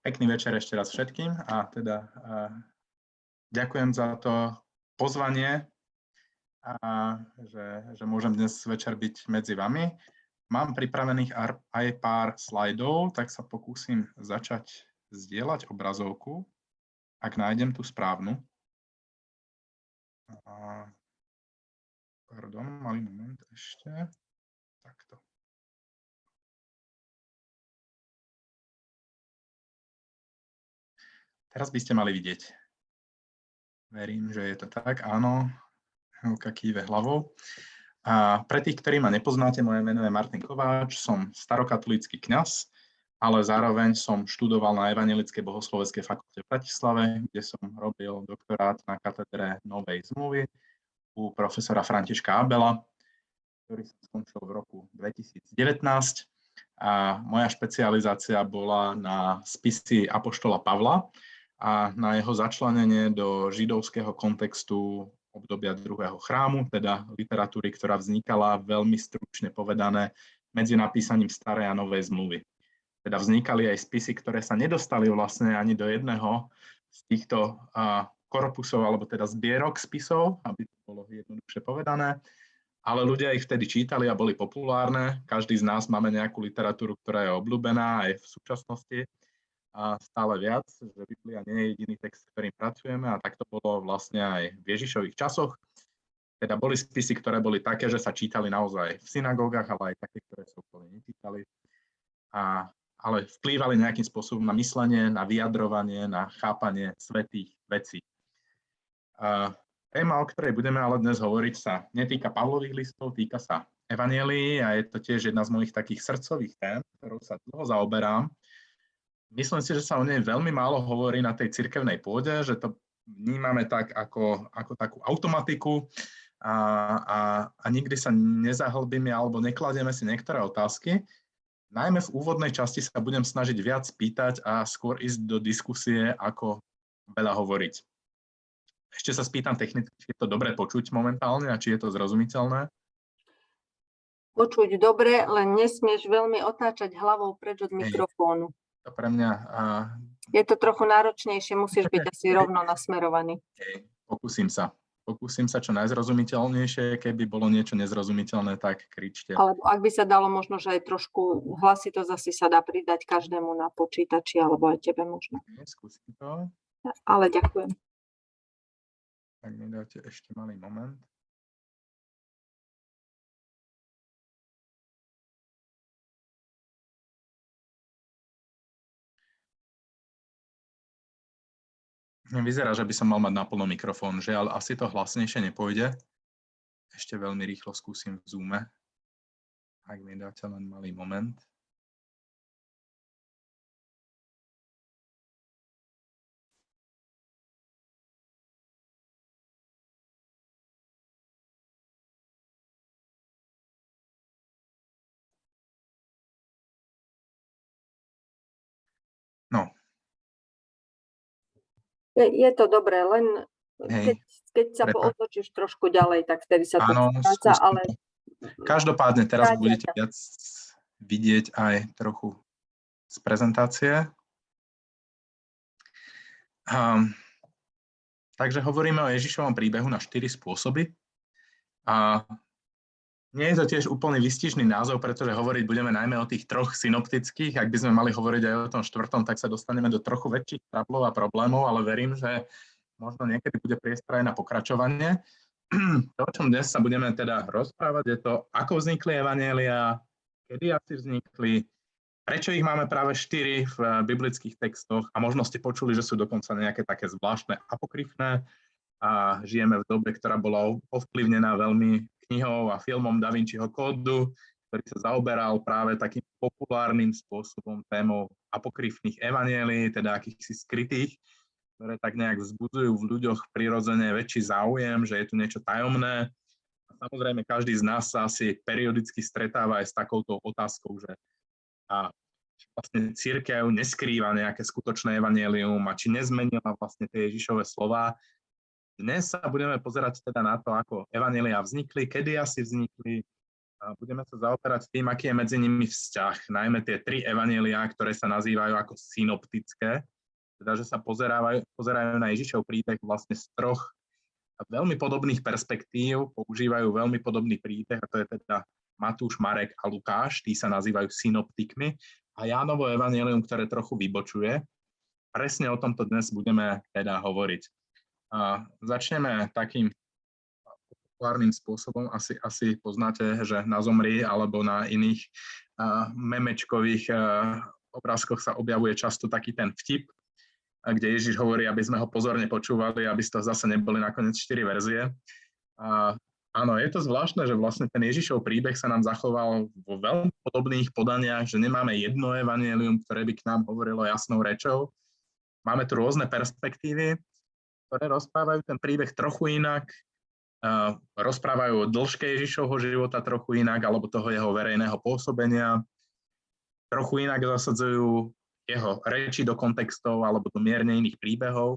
Pekný večer ešte raz všetkým a teda ďakujem za to pozvanie a že môžem dnes večer byť medzi vami. Mám pripravených aj pár slajdov, tak sa pokúsim začať zdieľať obrazovku, ak nájdem tú správnu. Pardon, malý moment ešte. Takto. Teraz by ste mali vidieť. Verím, že je to tak. Áno, Helka kýve hlavou. A pre tých, ktorí ma nepoznáte, moje meno je Martin Kováč, som starokatolícky kňaz, ale zároveň som študoval na Evanjelickej bohosloveckej fakulte v Bratislave, kde som robil doktorát na katedre Novej zmluvy u profesora Františka Abela, ktorý som skončil v roku 2019. A moja špecializácia bola na spisy apoštola Pavla a na jeho začlenenie do židovského kontextu obdobia druhého chrámu, teda literatúry, ktorá vznikala veľmi stručne povedané medzi napísaním starej a novej zmluvy. Teda vznikali aj spisy, ktoré sa nedostali vlastne ani do jedného z týchto korpusov, alebo teda zbierok spisov, aby to bolo jednoduchšie povedané, ale ľudia ich vtedy čítali a boli populárne. Každý z nás máme nejakú literatúru, ktorá je obľúbená aj v súčasnosti a stále viac, že Biblia nie je jediný text, s ktorým pracujeme a tak to bolo vlastne aj v Ježišových časoch. Teda boli spisy, ktoré boli také, že sa čítali naozaj v synagógach, ale aj také, ktoré sa úplne nečítali. Ale vplývali nejakým spôsobom na myslenie, na vyjadrovanie, na chápanie svätých vecí. Téma, o ktorej budeme ale dnes hovoriť, sa netýka Pavlových listov, týka sa Evanjelií a je to tiež jedna z mojich takých srdcových tém, ktorou sa dlho zaoberám. Myslím si, že sa o nej veľmi málo hovorí na tej cirkevnej pôde, že to vnímame tak ako takú automatiku a nikdy sa nezahlbíme alebo nekladieme si niektoré otázky. Najmä v úvodnej časti sa budem snažiť viac pýtať a skôr ísť do diskusie, ako veľa hovoriť. Ešte sa spýtam technicky, či je to dobre počuť momentálne a či je to zrozumiteľné. Počuť dobre, len nesmieš veľmi otáčať hlavou preč od mikrofónu. To pre mňa... Je to trochu náročnejšie, musíš byť asi rovno nasmerovaný. Pokúsim sa čo najzrozumiteľnejšie, keby bolo niečo nezrozumiteľné, tak kričte. Alebo ak by sa dalo možno, že aj trošku hlasitosť asi sa dá pridať každému na počítači, alebo aj tebe možno. Skúsim to. Ale ďakujem. Tak mi dáte ešte malý moment. Vyzerá, že by som mal mať naplno mikrofón, žiaľ, asi to hlasnejšie nepôjde. Ešte veľmi rýchlo skúsim v Zoome, ak mi dáte len malý moment. No. Je to dobré, len keď sa pootočíš trošku ďalej, tak vtedy sa to stráca, ale... Každopádne teraz budete viac vidieť aj trochu z prezentácie. Takže hovoríme o Ježišovom príbehu na 4 spôsoby. A nie je to tiež úplne výstižný názov, pretože hovoriť budeme najmä o tých 3 synoptických. Ak by sme mali hovoriť aj o tom 4., tak sa dostaneme do trochu väčších trablov a problémov, ale verím, že možno niekedy bude priestor aj na pokračovanie. To, o čom dnes sa budeme teda rozprávať, je to, ako vznikli evanjelia, kedy asi vznikli, prečo ich máme práve 4 v biblických textoch a možno ste počuli, že sú dokonca nejaké také zvláštne apokryfné a žijeme v dobe, ktorá bola ovplyvnená veľmi knihou a filmom Da Vinciho kódu, ktorý sa zaoberal práve takým populárnym spôsobom témou apokryfných evanjelií, teda akýchsi skrytých, ktoré tak nejak vzbudzujú v ľuďoch prirodzene väčší záujem, že je tu niečo tajomné. A samozrejme, každý z nás sa asi periodicky stretáva aj s takouto otázkou, že vlastne cirkev neskrýva nejaké skutočné evanjelium a či nezmenila vlastne tie Ježišove slová. Dnes sa budeme pozerať teda na to, ako evanjelia vznikli, kedy asi vznikli, A budeme sa zaoperať tým, aký je medzi nimi vzťah. Najmä tie 3 evanjeliá, ktoré sa nazývajú ako synoptické, teda že sa pozerajú na Ježišov príbeh vlastne z 3 veľmi podobných perspektív, používajú veľmi podobný príbeh, a to je teda Matúš, Marek a Lukáš, tí sa nazývajú synoptikmi, a Jánovo evanjelium, ktoré trochu vybočuje. Presne o tomto dnes budeme teda hovoriť. Začneme takým populárnym spôsobom. Asi poznáte, že na Zomri alebo na iných memečkových obrázkoch sa objavuje často taký ten vtip, kde Ježiš hovorí, aby sme ho pozorne počúvali, aby z toho zase neboli nakoniec 4 verzie. Áno, je to zvláštne, že vlastne ten Ježišov príbeh sa nám zachoval vo veľmi podobných podaniach, že nemáme jedno evanjelium, ktoré by k nám hovorilo jasnou rečou. Máme tu rôzne perspektívy, ktoré rozprávajú ten príbeh trochu inak, rozprávajú o dĺžke Ježišovho života trochu inak, alebo toho jeho verejného pôsobenia. Trochu inak zasadzujú jeho reči do kontextov alebo do mierne iných príbehov.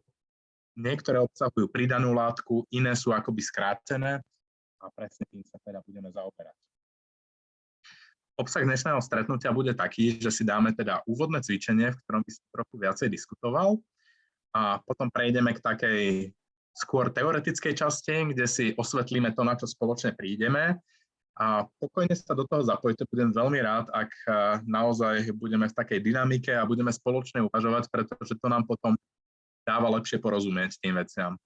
Niektoré obsahujú pridanú látku, iné sú akoby skrátené, a presne tým sa teda budeme zaoperať. Obsah dnešného stretnutia bude taký, že si dáme teda úvodné cvičenie, v ktorom by som trochu viacej diskutoval, a potom prejdeme k takej skôr teoretickej časti, kde si osvetlíme to, na čo spoločne prídeme. A pokojne sa do toho zapojte, budem veľmi rád, ak naozaj budeme v takej dynamike a budeme spoločne uvažovať, pretože to nám potom dáva lepšie porozumieť tým veciam.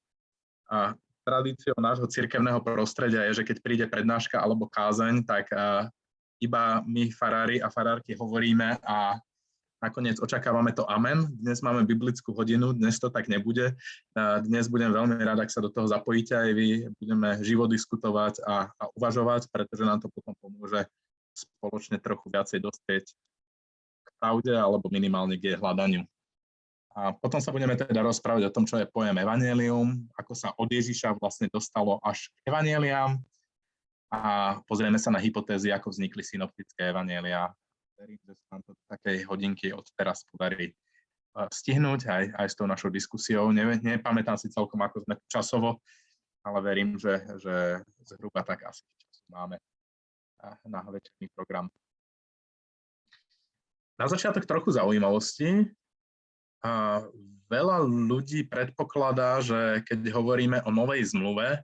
A tradíciou nášho cirkevného prostredia je, že keď príde prednáška alebo kázeň, tak iba my farári a farárky hovoríme a nakoniec očakávame to amen. Dnes máme biblickú hodinu, dnes to tak nebude. Dnes budem veľmi rád, ak sa do toho zapojíte aj vy. Budeme živo diskutovať a uvažovať, pretože nám to potom pomôže spoločne trochu viacej dospieť k pravde alebo minimálne k jej hľadaniu. A potom sa budeme teda rozprávať o tom, čo je pojem evanjelium, ako sa od Ježiša vlastne dostalo až k evanjeliám, a pozrieme sa na hypotézy, ako vznikli synoptické evanjeliá. Verím, že sa nám to takej hodinky od teraz podarí stihnúť aj s tou našou diskusiou. Nepamätám si celkom, ako sme časovo, ale verím, že zhruba tak asi času máme na večerný program. Na začiatok trochu zaujímavosti. Veľa ľudí predpokladá, že keď hovoríme o novej zmluve,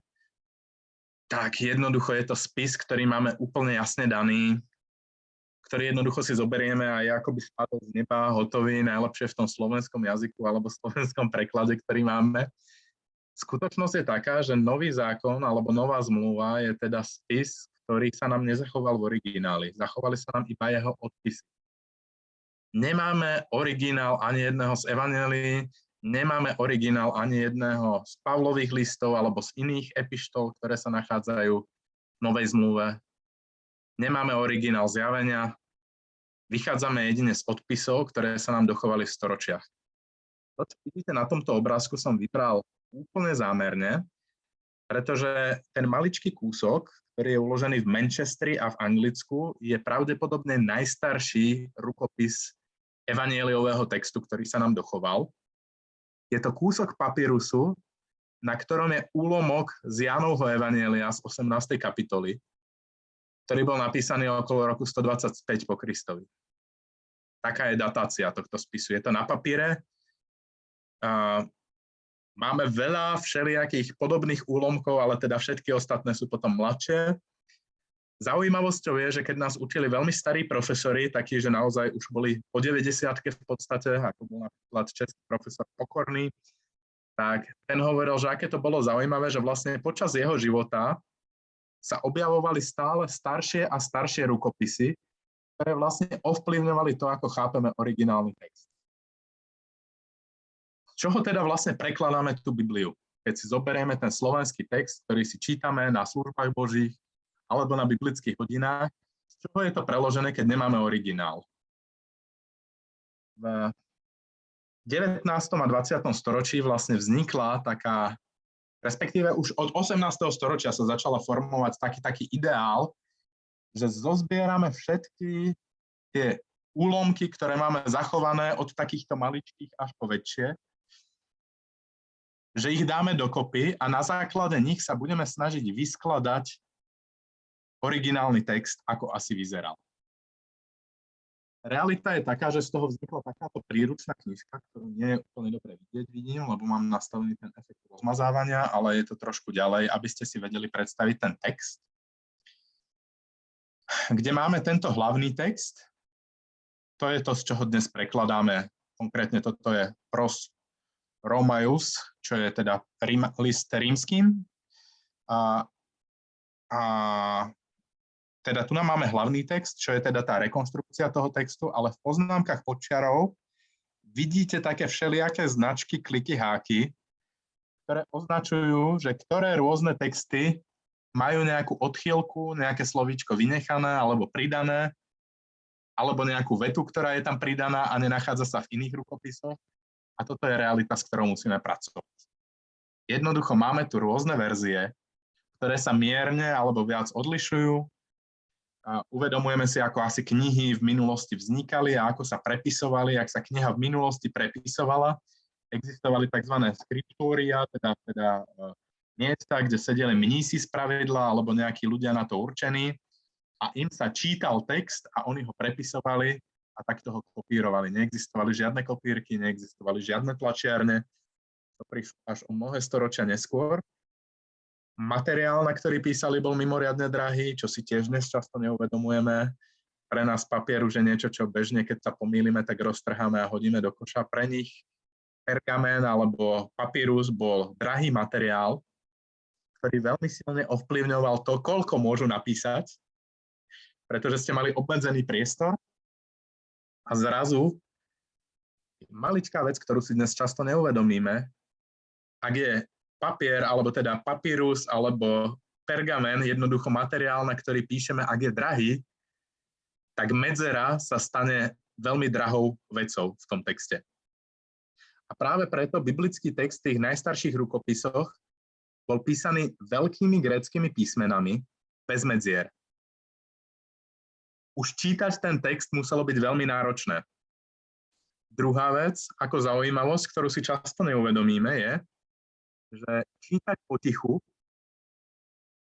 tak jednoducho je to spis, ktorý máme úplne jasne daný, ktorý jednoducho si zoberieme a je akoby spadol z neba, hotový, najlepšie v tom slovenskom jazyku alebo slovenskom preklade, ktorý máme. Skutočnosť je taká, že nový zákon alebo nová zmluva je teda spis, ktorý sa nám nezachoval v origináli. Zachovali sa nám iba jeho odpisy. Nemáme originál ani jedného z evanjelií, nemáme originál ani jedného z Pavlových listov alebo z iných epištol, ktoré sa nachádzajú v novej zmluve. Nemáme originál zjavenia, vychádzame jedine z odpisov, ktoré sa nám dochovali v storočiach. To, čo vidíte na tomto obrázku, som vybral úplne zámerne, pretože ten maličký kúsok, ktorý je uložený v Manchesteri a v Anglicku, je pravdepodobne najstarší rukopis evanjeliového textu, ktorý sa nám dochoval. Je to kúsok papírusu, na ktorom je úlomok z Jánovho evanjelia z 18. kapitoly, ktorý bol napísaný okolo roku 125 po Kristovi. Taká je datácia tohto spisu. Je to na papiere. Máme veľa všelijakých podobných úlomkov, ale teda všetky ostatné sú potom mladšie. Zaujímavosťou je, že keď nás učili veľmi starí profesori, takí, že naozaj už boli po 90-ke v podstate, ako bol napríklad český profesor Pokorný, tak ten hovoril, že aké to bolo zaujímavé, že vlastne počas jeho života sa objavovali stále staršie a staršie rukopisy, ktoré vlastne ovplyvňovali to, ako chápeme originálny text. Z čoho teda vlastne prekladáme tú Bibliu? Keď si zoberieme ten slovenský text, ktorý si čítame na službách Božích alebo na biblických hodinách, z čoho je to preložené, keď nemáme originál? V 19. a 20. storočí vlastne vznikla taká, respektíve už od 18. storočia sa začala formovať taký ideál, že zozbierame všetky tie úlomky, ktoré máme zachované od takýchto maličkých až po väčšie, že ich dáme dokopy a na základe nich sa budeme snažiť vyskladať originálny text, ako asi vyzeral. Realita je taká, že z toho vznikla takáto príručná knižka, ktorú nie je úplne dobre vidieť, vidím, lebo mám nastavený ten efekt rozmazávania, ale je to trošku ďalej, aby ste si vedeli predstaviť ten text. Kde máme tento hlavný text, to je to, z čoho dnes prekladáme. Konkrétne toto je Pros Romaeus, čo je teda list rímskym. A teda tu nám máme hlavný text, čo je teda tá rekonštrukcia toho textu, ale v poznámkach podčiarov vidíte také všelijaké značky, kliky, háky, ktoré označujú, že ktoré rôzne texty majú nejakú odchýlku, nejaké slovíčko vynechané alebo pridané, alebo nejakú vetu, ktorá je tam pridaná a nenachádza sa v iných rukopisoch. A toto je realita, s ktorou musíme pracovať. Jednoducho máme tu rôzne verzie, ktoré sa mierne alebo viac odlišujú. A uvedomujeme si, ako asi knihy v minulosti vznikali a ako sa prepisovali. Ak sa kniha v minulosti prepisovala, existovali tzv. Skriptória, teda miesta, kde sedeli mnísi spravidla alebo nejakí ľudia na to určení a im sa čítal text a oni ho prepisovali a takto ho kopírovali. Neexistovali žiadne kopírky, neexistovali žiadne tlačiarne. To prišlo až o mnohé storočia neskôr. Materiál, na ktorý písali, bol mimoriadne drahý, čo si tiež dnes často neuvedomujeme. Pre nás papier už je niečo, čo bežne, keď sa pomýlime, tak roztrháme a hodíme do koša. Pre nich pergamen alebo papírus bol drahý materiál, ktorý veľmi silne ovplyvňoval to, koľko môžu napísať, pretože ste mali obmedzený priestor a zrazu maličká vec, ktorú si dnes často neuvedomíme, ak je papier, alebo teda papírus, alebo pergamen, jednoducho materiál, na ktorý píšeme, ak je drahý, tak medzera sa stane veľmi drahou vecou v tom texte. A práve preto biblický text v tých najstarších rukopisoch bol písaný veľkými gréckymi písmenami bez medzier. Už čítať ten text muselo byť veľmi náročné. Druhá vec, ako zaujímavosť, ktorú si často neuvedomíme, je, že čítať potichu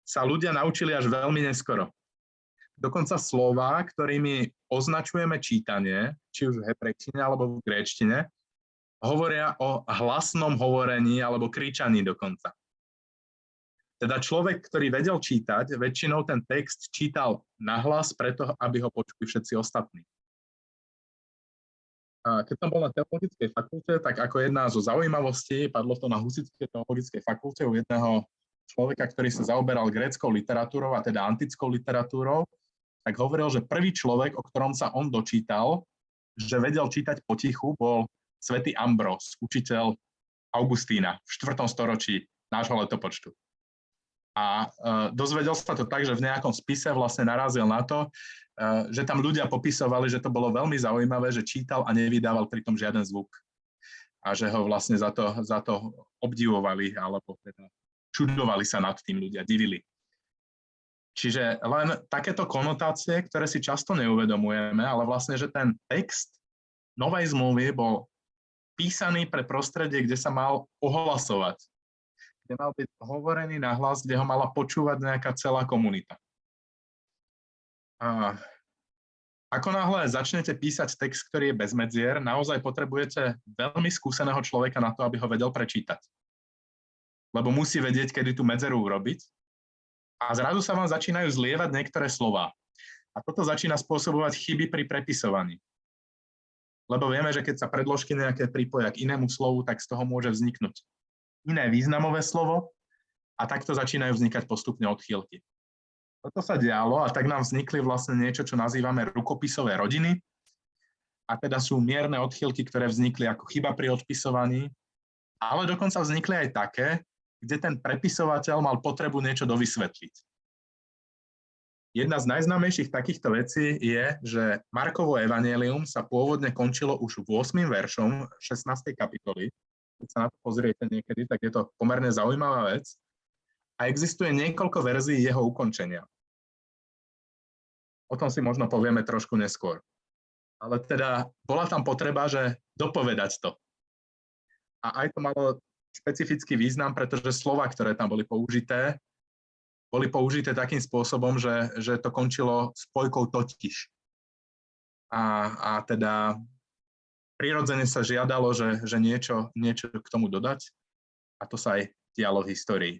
sa ľudia naučili až veľmi neskoro. Dokonca slová, ktorými označujeme čítanie, či už v hebrejčine alebo v gréčtine, hovoria o hlasnom hovorení alebo kričaní dokonca. Teda človek, ktorý vedel čítať, väčšinou ten text čítal nahlas preto, aby ho počuli všetci ostatní. A keď som bol na teologickej fakulte, tak ako jedna zo zaujímavostí, padlo to na Husitskej teologickej fakulte u jedného človeka, ktorý sa zaoberal gréckou literatúrou, a teda antickou literatúrou, tak hovoril, že prvý človek, o ktorom sa on dočítal, že vedel čítať potichu, bol svätý Ambrós, učiteľ Augustína v 4. storočí nášho letopočtu. A dozvedel sa to tak, že v nejakom spise vlastne narazil na to, že tam ľudia popisovali, že to bolo veľmi zaujímavé, že čítal a nevydával pritom žiaden zvuk. A že ho vlastne za to obdivovali, alebo teda čudovali sa nad tým ľudia, divili. Čiže len takéto konotácie, ktoré si často neuvedomujeme, ale vlastne, že ten text Novej zmluvy bol písaný pre prostredie, kde sa mal ohlasovať, kde mal byť hovorený nahlas, kde ho mala počúvať nejaká celá komunita. A ako náhle začnete písať text, ktorý je bez medzier, naozaj potrebujete veľmi skúseného človeka na to, aby ho vedel prečítať. Lebo musí vedieť, kedy tú medzeru urobiť. A zrazu sa vám začínajú zlievať niektoré slová. A toto začína spôsobovať chyby pri prepisovaní. Lebo vieme, že keď sa predložky nejaké pripoja k inému slovu, tak z toho môže vzniknúť iné významové slovo a takto začínajú vznikať postupne odchýlky. Toto sa dialo a tak nám vznikli vlastne niečo, čo nazývame rukopisové rodiny. A teda sú mierne odchýlky, ktoré vznikli ako chyba pri odpisovaní, ale dokonca vznikli aj také, kde ten prepisovateľ mal potrebu niečo dovysvetliť. Jedna z najznámejších takýchto vecí je, že Markovo evanjelium sa pôvodne končilo už 8. veršom 16. kapitoly. Keď sa na to pozriete niekedy, tak je to pomerne zaujímavá vec. A existuje niekoľko verzií jeho ukončenia. O tom si možno povieme trošku neskôr. Ale teda bola tam potreba, že dopovedať to. A aj to malo špecifický význam, pretože slova, ktoré tam boli použité, boli použité takým spôsobom, že to končilo spojkou totiž. A teda prirodzene sa žiadalo, že niečo k tomu dodať, a to sa aj dialo v histórii.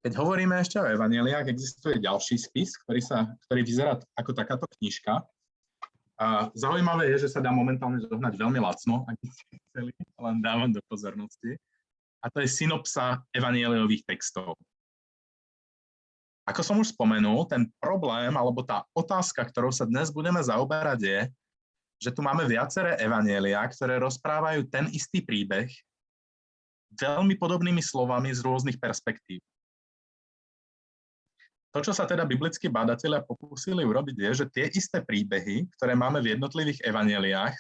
Keď hovoríme ešte o evanjeliách, existuje ďalší spis, ktorý vyzerá ako takáto knižka. A zaujímavé je, že sa dá momentálne zohnať veľmi lacno, ak by ste chceli, len dávam do pozornosti. A to je synopsa evanjeliových textov. Ako som už spomenul, ten problém alebo tá otázka, ktorou sa dnes budeme zaoberať, je, že tu máme viaceré evanjelia, ktoré rozprávajú ten istý príbeh veľmi podobnými slovami z rôznych perspektív. To, čo sa teda biblickí badatelia pokúsili urobiť, je, že tie isté príbehy, ktoré máme v jednotlivých evanjeliách,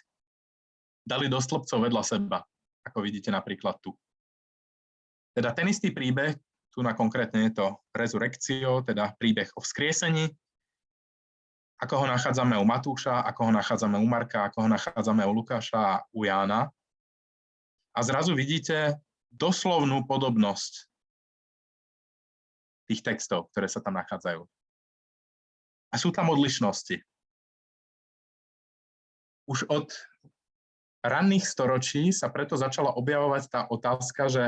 dali do stĺpcov vedľa seba, ako vidíte napríklad tu. Teda ten istý príbeh, tu na konkrétne je to rezurekcio, teda príbeh o vzkriesení, ako ho nachádzame u Matúša, ako ho nachádzame u Marka, ako ho nachádzame u Lukáša a u Jána. A zrazu vidíte doslovnú podobnosť tých textov, ktoré sa tam nachádzajú. A sú tam odlišnosti. Už od ranných storočí sa preto začala objavovať tá otázka, že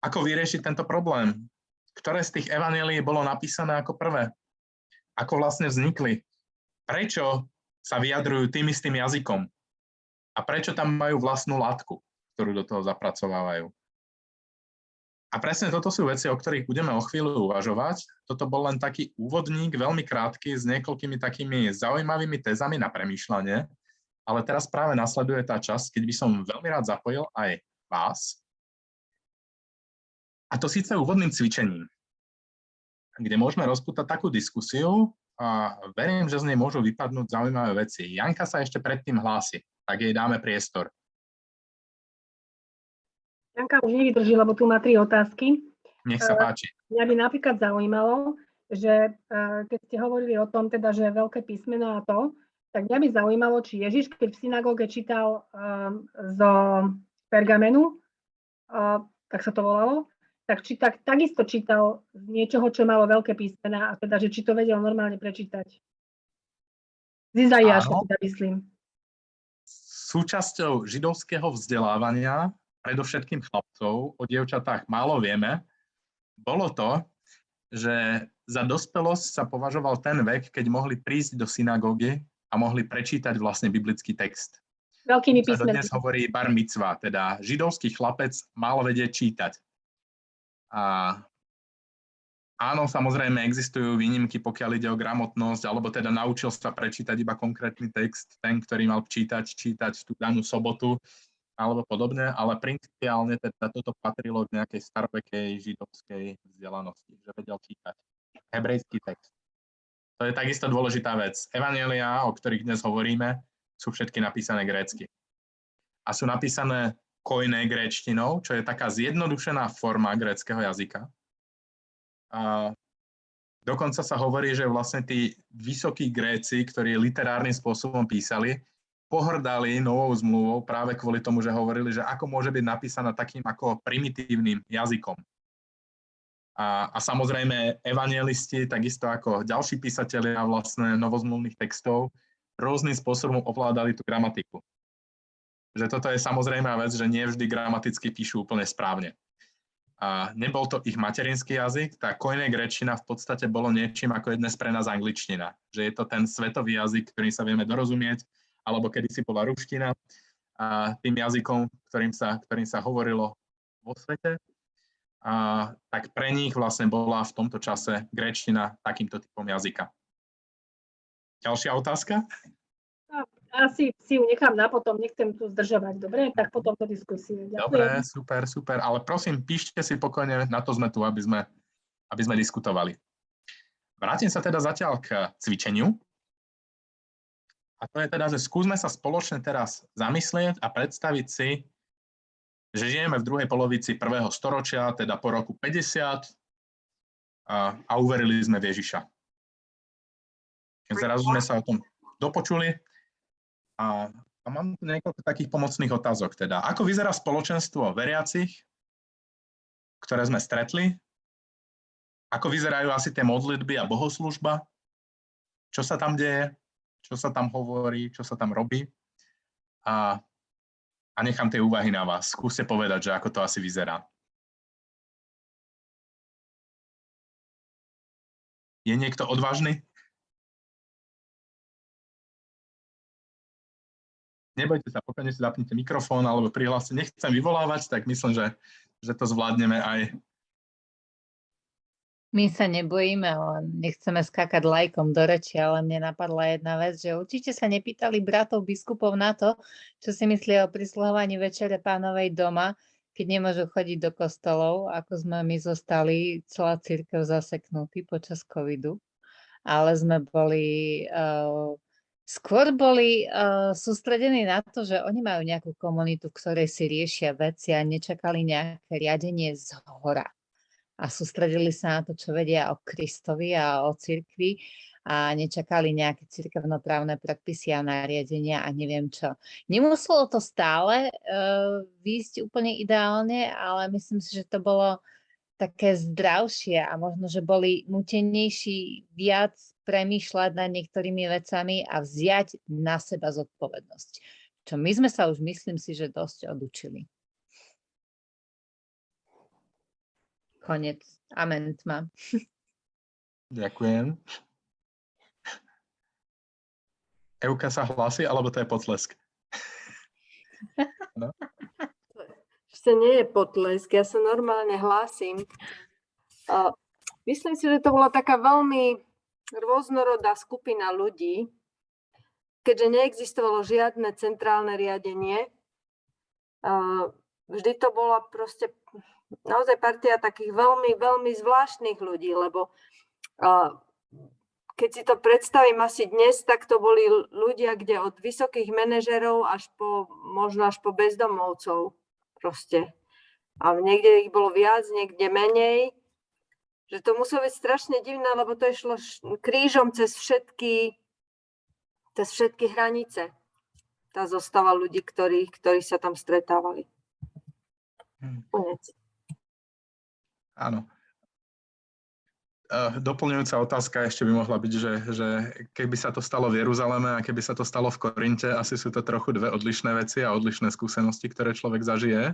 ako vyriešiť tento problém? Ktoré z tých evanjelií bolo napísané ako prvé? Ako vlastne vznikli? Prečo sa vyjadrujú tým istým jazykom? A prečo tam majú vlastnú látku, ktorú do toho zapracovávajú? A presne toto sú veci, o ktorých budeme o chvíľu uvažovať. Toto bol len taký úvodník, veľmi krátky, s niekoľkými takými zaujímavými tézami na premýšľanie. Ale teraz práve nasleduje tá časť, keď by som veľmi rád zapojil aj vás. A to síce úvodným cvičením, kde môžeme rozpútať takú diskusiu a verím, že z nej môžu vypadnúť zaujímavé veci. Janka sa ešte predtým hlási, tak jej dáme priestor. Janka už nevydrží, lebo tu má 3 otázky. Nech sa páči. Mňa by napríklad zaujímalo, že keď ste hovorili o tom, teda, že veľké písmeno a to, tak mňa by zaujímalo, či Ježiš, keď v synagóge čítal zo pergamenu, tak sa to volalo, tak či takisto čítal z niečoho, čo malo veľké písmená, a teda, že či to vedel normálne prečítať. Z Izaiáša teda myslím. Súčasťou židovského vzdelávania, predovšetkým chlapcov, o dievčatách málo vieme, bolo to, že za dospelosť sa považoval ten vek, keď mohli prísť do synagógy a mohli prečítať vlastne biblický text. Veľkými písmenami. Dnes hovorí bar micva, teda židovský chlapec mal vedieť čítať. A áno, samozrejme existujú výnimky, pokiaľ ide o gramotnosť, alebo teda naučil sa prečítať iba konkrétny text, ten, ktorý mal čítať tú danú sobotu, alebo podobne, ale principiálne teda toto patrilo k nejakej starovekej židovskej vzdelanosti, že vedel čítať hebrejský text. To je takisto dôležitá vec. Evanjelia, o ktorých dnes hovoríme, sú všetky napísané grécky. A sú napísané koiné gréčtinou, čo je taká zjednodušená forma gréckeho jazyka. A dokonca sa hovorí, že vlastne tí vysokí Gréci, ktorí literárnym spôsobom písali, pohrdali novou zmluvou práve kvôli tomu, že hovorili, že ako môže byť napísaná takým ako primitívnym jazykom. A samozrejme evanjelisti, takisto ako ďalší písatelia vlastne novozmluvných textov, rôznym spôsobom ovládali tú gramatiku. Že toto je samozrejmá vec, že nie vždy gramaticky píšu úplne správne. A nebol to ich materinský jazyk, tá koiné gréčtina v podstate bolo niečím, ako je dnes pre nás angličtina. Že je to ten svetový jazyk, ktorým sa vieme dorozumieť, alebo kedysi bola ruština, a tým jazykom, ktorým sa hovorilo vo svete. A tak pre nich vlastne bola v tomto čase gréčtina takýmto typom jazyka. Ďalšia otázka? Asi si ju nechám na potom, nechcem tu zdržovať, dobre? Tak potom do diskusie. Ďakujem. Dobre, super, ale prosím, píšte si pokojne, na to sme tu, aby sme diskutovali. Vrátim sa teda zatiaľ k cvičeniu. A to je teda, že skúsme sa spoločne teraz zamyslieť a predstaviť si, že žijeme v druhej polovici 1. storočia, teda po roku 50 a uverili sme v Ježiša. Zrazu sme sa o tom dopočuli a mám niekoľko takých pomocných otázok. Teda, ako vyzerá spoločenstvo veriacich, ktoré sme stretli Ako vyzerajú asi tie modlitby a bohoslúžba? Čo sa tam deje? Čo sa tam hovorí? Čo sa tam robí? A nechám tie úvahy na vás. Skúste povedať, že ako to asi vyzerá. Je niekto odvážny? Nebojte sa, pokojne si zapnite mikrofón alebo prihláste. Nechcem vyvolávať, tak myslím, že to zvládneme aj. My sa nebojíme, len nechceme skákať lajkom do reči, ale mne napadla jedna vec, že určite sa nepýtali bratov biskupov na to, čo si myslia o prisluhovaní Večere Pánovej doma, keď nemôžu chodiť do kostolov, ako sme my zostali celá cirkev zaseknutí počas covidu. Ale sme boli, skôr boli sústredení na to, že oni majú nejakú komunitu, v ktorej si riešia veci a nečakali nejaké riadenie z hora. A sústredili sa na to, čo vedia o Kristovi a o cirkvi a nečakali nejaké cirkevnoprávne predpisy a nariadenia a neviem čo. Nemuselo to stále výjsť úplne ideálne, ale myslím si, že to bolo také zdravšie a možno, že boli nútenejší viac premýšľať nad niektorými vecami a vziať na seba zodpovednosť. Čo my sme sa už, myslím si, že dosť odučili. Konec. Amen tma. Ďakujem. Euka sa hlási, alebo to je potlesk? No? Ešte nie je potlesk, ja sa normálne hlásim. Myslím si, že to bola taká veľmi rôznorodá skupina ľudí, keďže neexistovalo žiadne centrálne riadenie. Vždy to bola proste naozaj partia takých veľmi, veľmi zvláštnych ľudí, lebo keď si to predstavím asi dnes, tak to boli ľudia, kde od vysokých manažerov možno až po bezdomovcov proste. A niekde ich bolo viac, niekde menej. Že to muselo byť strašne divné, lebo to išlo krížom cez všetky hranice. Tá zostava ľudí, ktorí sa tam stretávali. Konec. Áno. Doplňujúca otázka ešte by mohla byť, že keby sa to stalo v Jeruzaleme a keby sa to stalo v Korinte, asi sú to trochu dve odlišné veci a odlišné skúsenosti, ktoré človek zažije.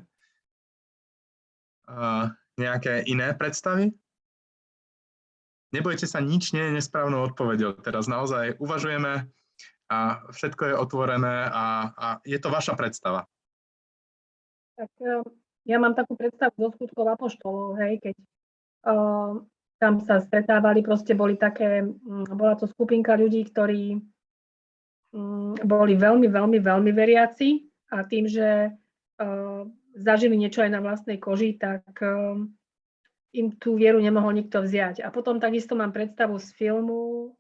Nejaké iné predstavy? Nebojte sa, nič nie je nesprávnou odpoveďou. Teraz naozaj uvažujeme a všetko je otvorené a je to vaša predstava. Tak ja mám takú predstavu zo skutkov apoštolov, hej, keď tam sa stretávali, proste bola to skupinka ľudí, ktorí boli veľmi, veľmi, veľmi veriaci a tým, že zažili niečo aj na vlastnej koži, tak im tú vieru nemohol nikto vziať. A potom takisto mám predstavu z filmu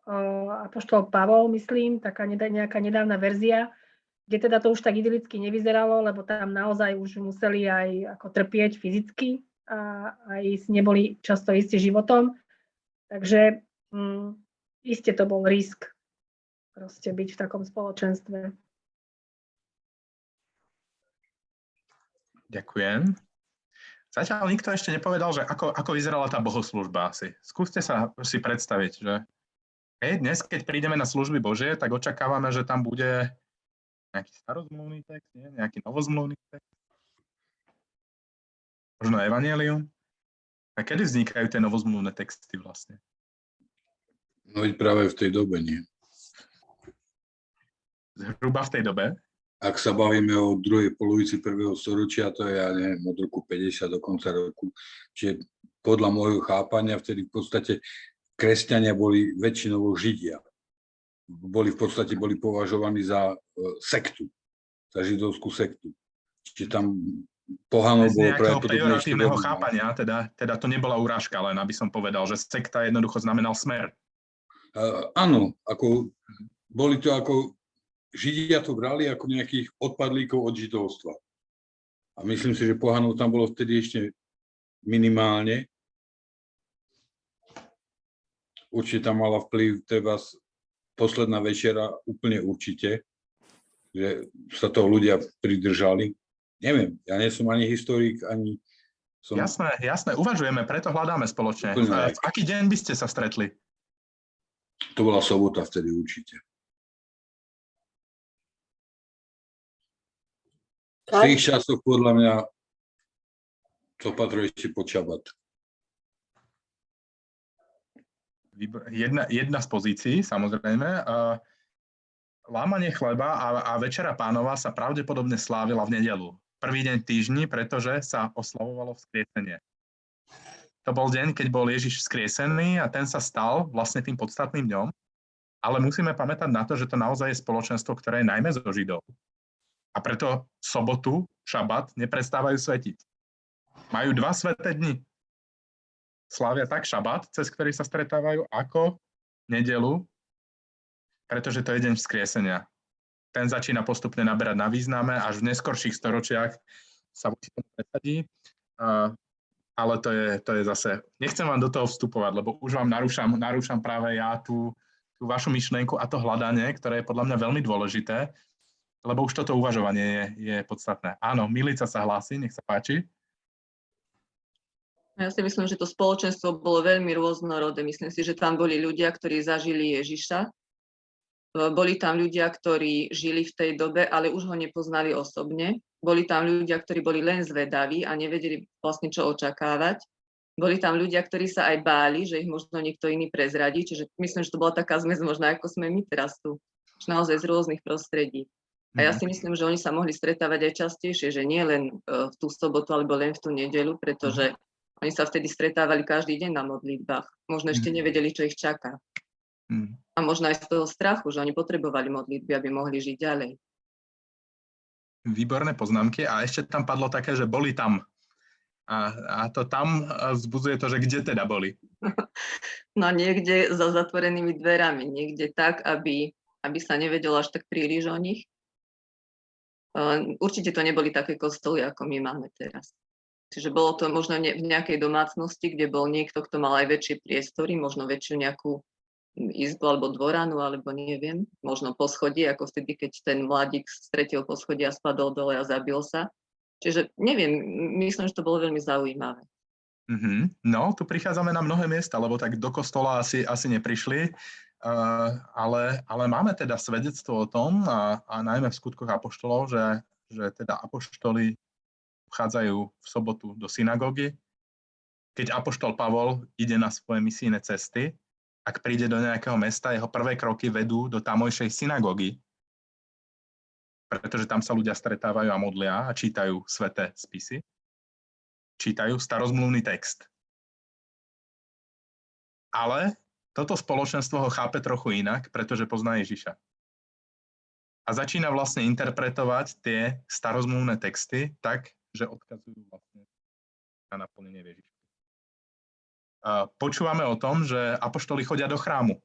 Apoštol Pavol, myslím, taká nejaká nedávna verzia, kde teda to už tak idylicky nevyzeralo, lebo tam naozaj už museli aj ako trpieť fyzicky a aj neboli často istí životom. Takže iste to bol risk proste byť v takom spoločenstve. Ďakujem. Zatiaľ nikto ešte nepovedal, že ako vyzerala tá bohoslúžba asi. Skúste sa si predstaviť, že dnes, keď prídeme na služby Božie, tak očakávame, že tam bude nejaký starozmluvný text, nejaký novozmluvný text, možno evanjelium. A kedy vznikajú tie novozmluvné texty vlastne? No veď práve v tej dobe, nie? Zhruba v tej dobe? Ak sa bavíme o druhej polovici 1. storočia, to je, ja neviem, od roku 50 do konca roku. Čiže podľa môjho chápania vtedy v podstate kresťania boli väčšinovo Židia. Boli považovaní za sektu, za židovskú sektu. Čiže tam pohanov bolo pravdepodobne pejoratívneho chápania, teda to nebola urážka, len aby som povedal, že sekta jednoducho znamenal smer. Áno, boli to ako Židia to brali ako nejakých odpadlíkov od židovstva. A myslím si, že pohanov tam bolo vtedy ešte minimálne. Určite tam mala vplyv treba posledná večera, úplne určite, že sa toho ľudia pridržali. Neviem, ja nie som ani historik, ani Jasné, uvažujeme, preto hľadáme spoločne. Úplne V aký deň by ste sa stretli? To bola sobota vtedy určite. V tých časoch podľa mňa to patruje ešte po šabat. Jedna z pozícií, samozrejme. Lámanie chleba a Večera Pánova sa pravdepodobne slávila v nedeľu. Prvý deň týždni, pretože sa oslavovalo vzkriesenie. To bol deň, keď bol Ježiš vzkriesený a ten sa stal vlastne tým podstatným dňom. Ale musíme pamätať na to, že to naozaj je spoločenstvo, ktoré je najmä zo Židov. A preto sobotu, šabat neprestávajú svetiť. Majú 2 sväté dni. Slávia tak šabat, cez ktorý sa stretávajú, ako nedeľu, pretože to je deň vzkriesenia. Ten začína postupne naberať na význame, až v neskorších storočiach sa voči tomu presadí. Ale to je zase... Nechcem vám do toho vstupovať, lebo už vám narúšam práve ja tú vašu myšlienku a to hľadanie, ktoré je podľa mňa veľmi dôležité, lebo už toto uvažovanie je podstatné. Áno, Milica sa hlási, nech sa páči. Ja si myslím, že to spoločenstvo bolo veľmi rôznorodé. Myslím si, že tam boli ľudia, ktorí zažili Ježiša. Boli tam ľudia, ktorí žili v tej dobe, ale už ho nepoznali osobne. Boli tam ľudia, ktorí boli len zvedaví a nevedeli vlastne, čo očakávať. Boli tam ľudia, ktorí sa aj báli, že ich možno niekto iný prezradí. Čiže myslím, že to bola taká zmes možno, ako sme my teraz tu. Naozaj z rôznych prostredí. A ja si myslím, že oni sa mohli stretávať aj častejšie, že nie len v tú sobotu alebo len v tú nedeľu, pretože oni sa vtedy stretávali každý deň na modlitbách. Možno ešte nevedeli, čo ich čaká. A možno aj z toho strachu, že oni potrebovali modlitby, aby mohli žiť ďalej. Výborné poznámky. A ešte tam padlo také, že boli tam. A to tam vzbudzuje to, že kde teda boli? No niekde za zatvorenými dverami. Niekde tak, aby sa nevedelo až tak príliš o nich. Určite to neboli také kostoly, ako my máme teraz. Čiže bolo to možno v nejakej domácnosti, kde bol niekto, kto mal aj väčšie priestory, možno väčšiu nejakú izbu alebo dvoranu, alebo neviem, možno poschodie, ako vtedy, keď ten mladík z 3. poschodia spadol dole a zabil sa. Čiže neviem, myslím, že to bolo veľmi zaujímavé. No, tu prichádzame na mnohé miesta, lebo tak do kostola asi neprišli, ale máme teda svedectvo o tom, a najmä v Skutkoch apoštolov, že teda apoštoli vchádzajú v sobotu do synagógy. Keď apoštol Pavol ide na svoje misijné cesty, ak príde do nejakého mesta, jeho prvé kroky vedú do tamojšej synagógy, pretože tam sa ľudia stretávajú a modlia a čítajú sväté spisy. Čítajú starozmluvný text. Ale toto spoločenstvo ho chápe trochu inak, pretože pozná Ježiša. A začína vlastne interpretovať tie starozmluvné texty tak, že odkazujú vlastne na naplnenie Ježiša. Počúvame o tom, že apoštoli chodia do chrámu.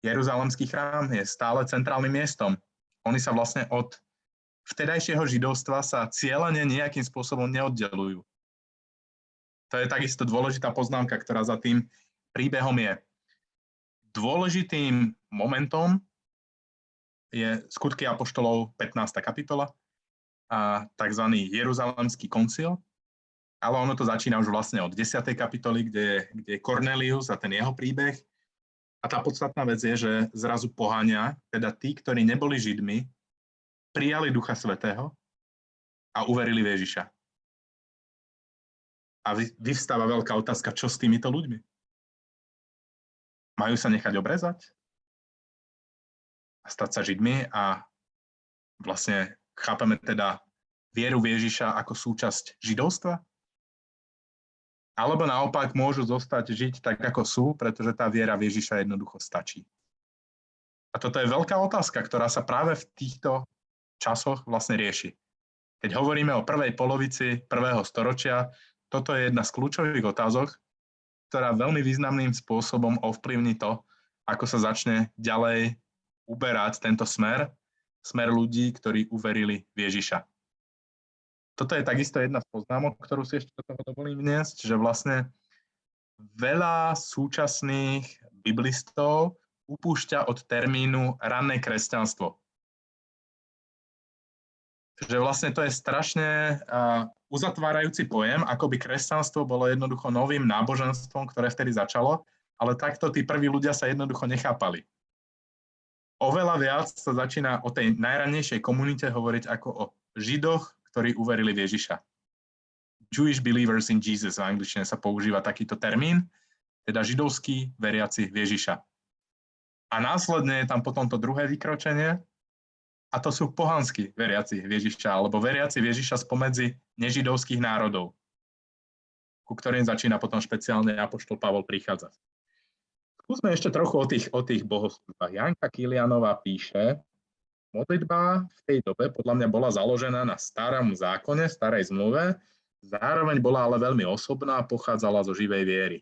Jeruzalemský chrám je stále centrálnym miestom. Oni sa vlastne od vtedajšieho židovstva sa cieľene nejakým spôsobom neoddelujú. To je takisto dôležitá poznámka, ktorá za tým príbehom je. Dôležitým momentom je Skutky apoštolov 15. kapitola a tzv. Jeruzalemský koncil, ale ono to začína už vlastne od 10. kapitoly, kde je Kornélius a ten jeho príbeh. A tá podstatná vec je, že zrazu poháňa, teda tí, ktorí neboli Židmi, prijali Ducha Svätého a uverili v Ježiša. A vyvstáva veľká otázka, čo s týmito ľuďmi? Majú sa nechať obrezať? A stať sa Židmi? A vlastne chápeme teda vieru v Ježiša ako súčasť židovstva? Alebo naopak môžu zostať žiť tak, ako sú, pretože tá viera v Ježiša jednoducho stačí. A toto je veľká otázka, ktorá sa práve v týchto časoch vlastne rieši. Keď hovoríme o prvej polovici 1. storočia, toto je jedna z kľúčových otázok, ktorá veľmi významným spôsobom ovplyvní to, ako sa začne ďalej uberať tento smer ľudí, ktorí uverili v Ježiša. Toto je takisto jedna z poznámok, ktorú si ešte do toho dovolím vniesť, že vlastne veľa súčasných biblistov upúšťa od termínu ranné kresťanstvo. Že vlastne to je strašne uzatvárajúci pojem, ako by kresťanstvo bolo jednoducho novým náboženstvom, ktoré vtedy začalo, ale takto tí prví ľudia sa jednoducho nechápali. Oveľa viac sa začína o tej najrannejšej komunite hovoriť ako o Židoch, ktorí uverili v Ježiša. Jewish believers in Jesus, v angličtine sa používa takýto termín, teda židovskí veriaci v Ježiša. A následne je tam potom to druhé vykročenie, a to sú pohanskí veriaci v Ježiša, alebo veriaci v Ježiša spomedzi nežidovských národov, ku ktorým začína potom špeciálne apoštol Pavol prichádzať. Skúsme ešte trochu o tých bohoslužbách. Janka Kilianová píše, modlitba v tej dobe podľa mňa bola založená na starom zákone, starej zmluve, zároveň bola ale veľmi osobná a pochádzala zo živej viery.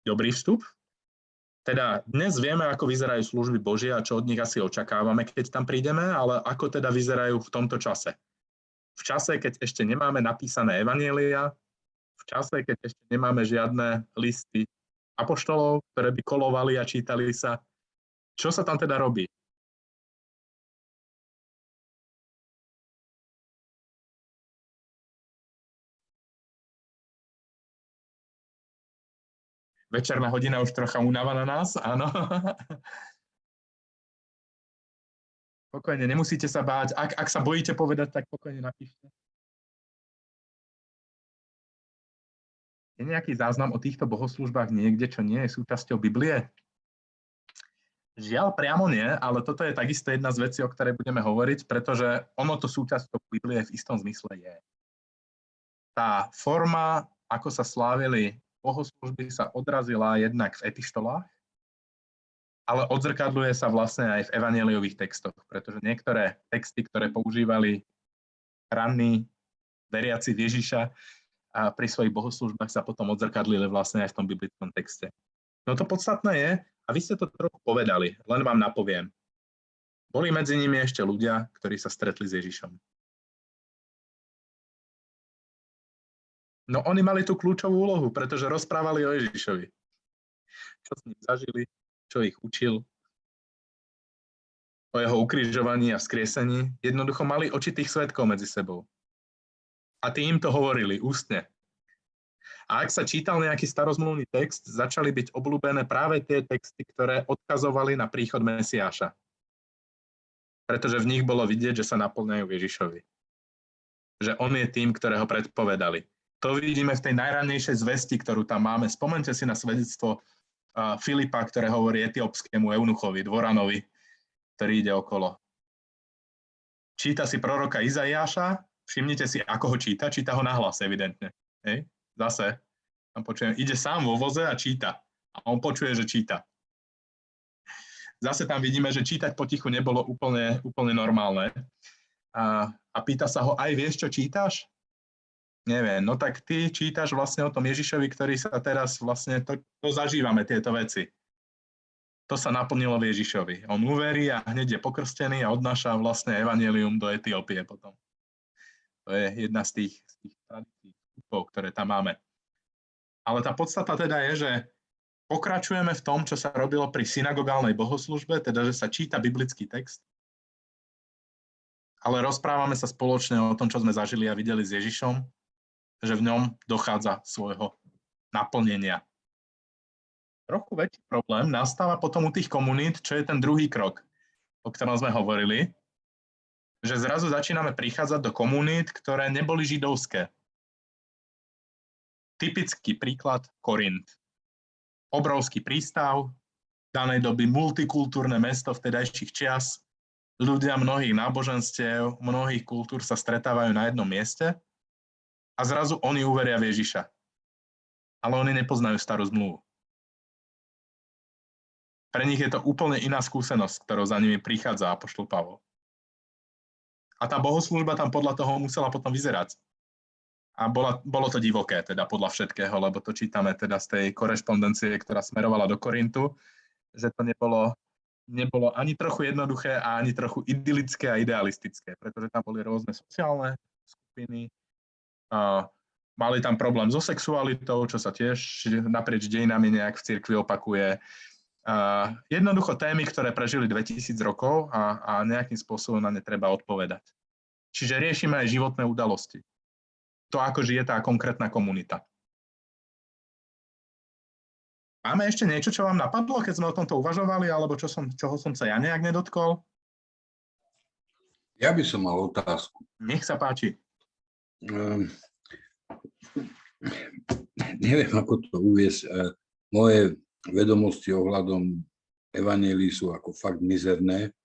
Dobrý vstup? Teda dnes vieme, ako vyzerajú služby Božie a čo od nich asi očakávame, keď tam prídeme, ale ako teda vyzerajú v tomto čase. V čase, keď ešte nemáme napísané evanjelia, v čase, keď ešte nemáme žiadne listy apoštolov, ktoré by kolovali a čítali sa. Čo sa tam teda robí? Večerná hodina už trocha únava na nás, áno. Pokojne, nemusíte sa báť. Ak sa bojíte povedať, tak pokojne napíšte. Je nejaký záznam o týchto bohoslúžbách niekde, čo nie je súčasťou Biblie? Žiaľ, priamo nie, ale toto je takisto jedna z vecí, o ktorej budeme hovoriť, pretože ono to súčasťou Biblie v istom zmysle je. Tá forma, ako sa slávili bohoslúžby, sa odrazila jednak v epištolách, ale odzrkadľuje sa vlastne aj v evanjeliových textoch, pretože niektoré texty, ktoré používali ranní veriaci v Ježiša a pri svojich bohoslúžbách, sa potom odzrkadlili vlastne aj v tom biblickom texte. No to podstatné je, a vy ste to trochu povedali, len vám napoviem. Boli medzi nimi ešte ľudia, ktorí sa stretli s Ježišom. No oni mali tú kľúčovú úlohu, pretože rozprávali o Ježišovi. Čo s ním zažili, čo ich učil, o jeho ukrižovaní a vzkriesení. Jednoducho mali očitých svedkov medzi sebou. A tí im to hovorili ústne. A ak sa čítal nejaký starozmluvný text, začali byť obľúbené práve tie texty, ktoré odkazovali na príchod Mesiáša. Pretože v nich bolo vidieť, že sa naplňajú Ježišovi. Že on je tým, ktorého predpovedali. To vidíme v tej najrannejšej zvesti, ktorú tam máme. Spomeňte si na svedectvo Filipa, ktoré hovorí etiópskému eunuchovi, dvoranovi, ktorý ide okolo. Číta si proroka Izaiáša, všimnite si, ako ho číta ho nahlas, evidentne. Hej? Zase, tam počujem, ide sám vo voze a číta. A on počuje, že číta. Zase tam vidíme, že čítať potichu nebolo úplne normálne. A pýta sa ho, aj vieš, čo čítaš? Neviem, no tak ty čítaš vlastne o tom Ježišovi, ktorý sa teraz vlastne, to zažívame, tieto veci. To sa naplnilo v Ježišovi. On uverí a hneď je pokrstený a odnáša vlastne evanjelium do Etiópie potom. To je jedna z tých tradícií, ktoré tam máme. Ale tá podstata teda je, že pokračujeme v tom, čo sa robilo pri synagogálnej bohoslužbe, teda že sa číta biblický text, ale rozprávame sa spoločne o tom, čo sme zažili a videli s Ježišom, že v ňom dochádza svojho naplnenia. Trochu väčší problém nastáva potom u tých komunít, čo je ten druhý krok, o ktorom sme hovorili, že zrazu začíname prichádzať do komunít, ktoré neboli židovské. Typický príklad Korint. Obrovský prístav, danej doby multikultúrne mesto vtedajších čias, ľudia mnohých náboženstiev, mnohých kultúr sa stretávajú na jednom mieste a zrazu oni uveria v Ježiša. Ale oni nepoznajú starú zmluvu. Pre nich je to úplne iná skúsenosť, ktorou za nimi prichádza apoštol Pavol. A tá bohoslúžba tam podľa toho musela potom vyzerať. A bolo to divoké, teda podľa všetkého, lebo to čítame teda z tej korešpondencie, ktorá smerovala do Korintu, že to nebolo ani trochu jednoduché a ani trochu idylické a idealistické, pretože tam boli rôzne sociálne skupiny, mali tam problém so sexualitou, čo sa tiež naprieč dejinami nejak v cirkvi opakuje. Jednoducho témy, ktoré prežili 2000 rokov a nejakým spôsobom na ne treba odpovedať. Čiže riešime aj životné udalosti. To, ako žije tá konkrétna komunita. Máme ešte niečo, čo vám napadlo, keď sme o tomto uvažovali, alebo čoho som sa ja nejak nedotkol? Ja by som mal otázku. Nech sa páči. Neviem, ako to uviesť. Moje vedomosti ohľadom evanjelií sú ako fakt mizerné,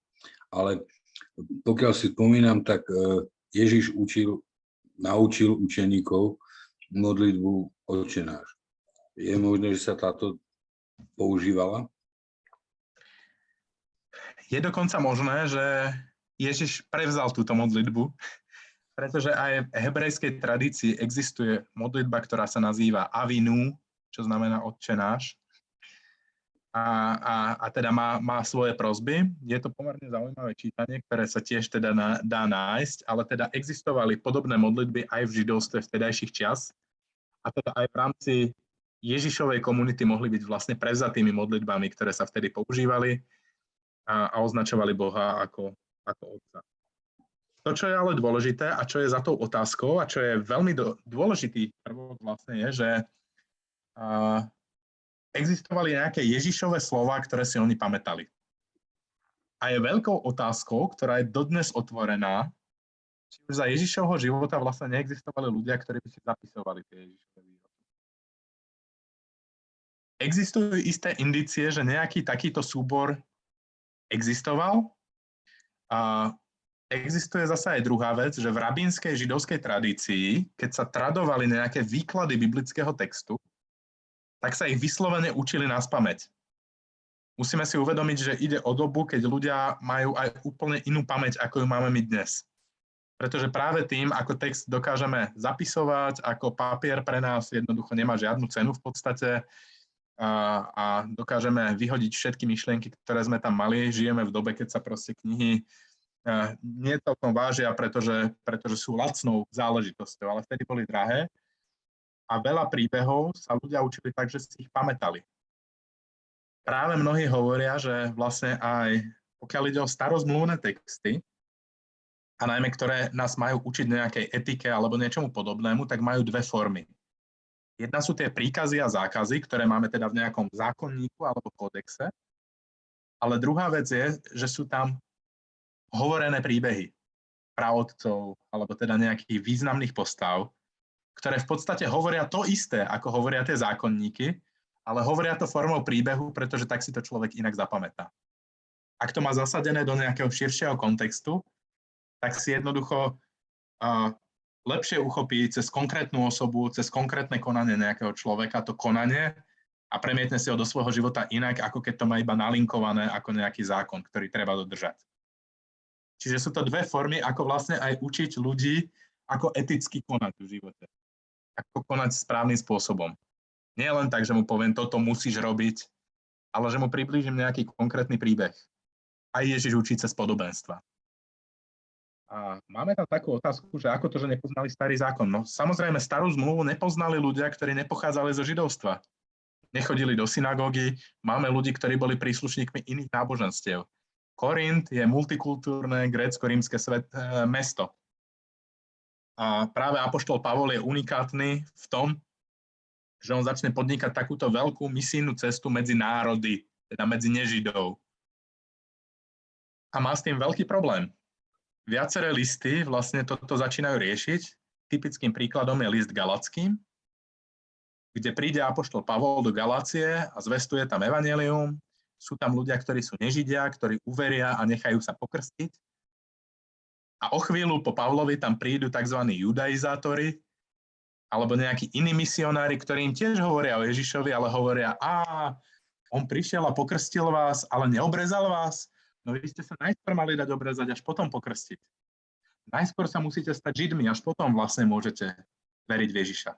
ale pokiaľ si spomínam, tak Ježiš naučil učeníkov modlitbu Otče náš. Je možné, že sa táto používala? Je dokonca možné, že Ježiš prevzal túto modlitbu, pretože aj v hebrejskej tradícii existuje modlitba, ktorá sa nazýva Avinu, čo znamená Otče náš. A teda má svoje prosby. Je to pomerne zaujímavé čítanie, ktoré sa tiež teda dá nájsť, ale teda existovali podobné modlitby aj v židovstve vtedajších čias. A teda aj v rámci Ježišovej komunity mohli byť vlastne prevzatými modlitbami, ktoré sa vtedy používali a označovali Boha ako Otca. To, čo je ale dôležité a čo je za tou otázkou a čo je veľmi dôležitý prvok vlastne je, že existovali nejaké Ježišové slova, ktoré si oni pamätali. A je veľkou otázkou, ktorá je dodnes otvorená, či už za Ježišovho života vlastne neexistovali ľudia, ktorí by si zapisovali tie Ježišové výroky. Existujú isté indície, že nejaký takýto súbor existoval. A existuje zase aj druhá vec, že v rabínskej židovskej tradícii, keď sa tradovali nejaké výklady biblického textu, tak sa ich vyslovene učili naspamäť. Musíme si uvedomiť, že ide o dobu, keď ľudia majú aj úplne inú pamäť, ako ju máme my dnes. Pretože práve tým, ako text dokážeme zapisovať, ako papier pre nás jednoducho nemá žiadnu cenu v podstate a dokážeme vyhodiť všetky myšlienky, ktoré sme tam mali. Žijeme v dobe, keď sa proste knihy nie celkom vážia, pretože sú lacnou záležitosťou, ale vtedy boli drahé. A veľa príbehov sa ľudia učili tak, že si ich pamätali. Práve mnohí hovoria, že vlastne aj pokiaľ ide o starozmluvné texty, a najmä ktoré nás majú učiť nejakej etike alebo niečomu podobnému, tak majú dve formy. Jedna sú tie príkazy a zákazy, ktoré máme teda v nejakom zákonníku alebo kódexe, ale druhá vec je, že sú tam hovorené príbehy pravodcov alebo teda nejakých významných postav, ktoré v podstate hovoria to isté, ako hovoria tie zákonníky, ale hovoria to formou príbehu, pretože tak si to človek inak zapamätá. Ak to má zasadené do nejakého širšieho kontextu, tak si jednoducho lepšie uchopí cez konkrétnu osobu, cez konkrétne konanie nejakého človeka to konanie a premietne si ho do svojho života inak, ako keď to má iba nalinkované ako nejaký zákon, ktorý treba dodržať. Čiže sú to dve formy, ako vlastne aj učiť ľudí, ako eticky konať v živote. Ako konať správnym spôsobom. Nie len tak, že mu poviem, toto musíš robiť, ale že mu priblížim nejaký konkrétny príbeh. Aj Ježiš učí cez podobenstva. A máme tam takú otázku, že ako to, že nepoznali starý zákon. No samozrejme, starú zmluvu nepoznali ľudia, ktorí nepochádzali zo židovstva. Nechodili do synagógy, máme ľudí, ktorí boli príslušníkmi iných náboženstiev. Korint je multikultúrne grécko-rímske mesto. A práve apoštol Pavol je unikátny v tom, že on začne podnikať takúto veľkú misijnú cestu medzi národy, teda medzi nežidov. A má s tým veľký problém. Viaceré listy vlastne toto začínajú riešiť. Typickým príkladom je list Galackým, kde príde apoštol Pavol do Galácie a zvestuje tam evanjelium. Sú tam ľudia, ktorí sú nežidia, ktorí uveria a nechajú sa pokrstiť. A o chvíľu po Pavlovi tam prídu tzv. Judaizátori alebo nejakí iní misionári, ktorí im tiež hovoria o Ježišovi, ale hovoria, on prišiel a pokrstil vás, ale neobrezal vás. No vy ste sa najskôr mali dať obrezať, až potom pokrstiť. Najskôr sa musíte stať Židmi, až potom vlastne môžete veriť v Ježiša.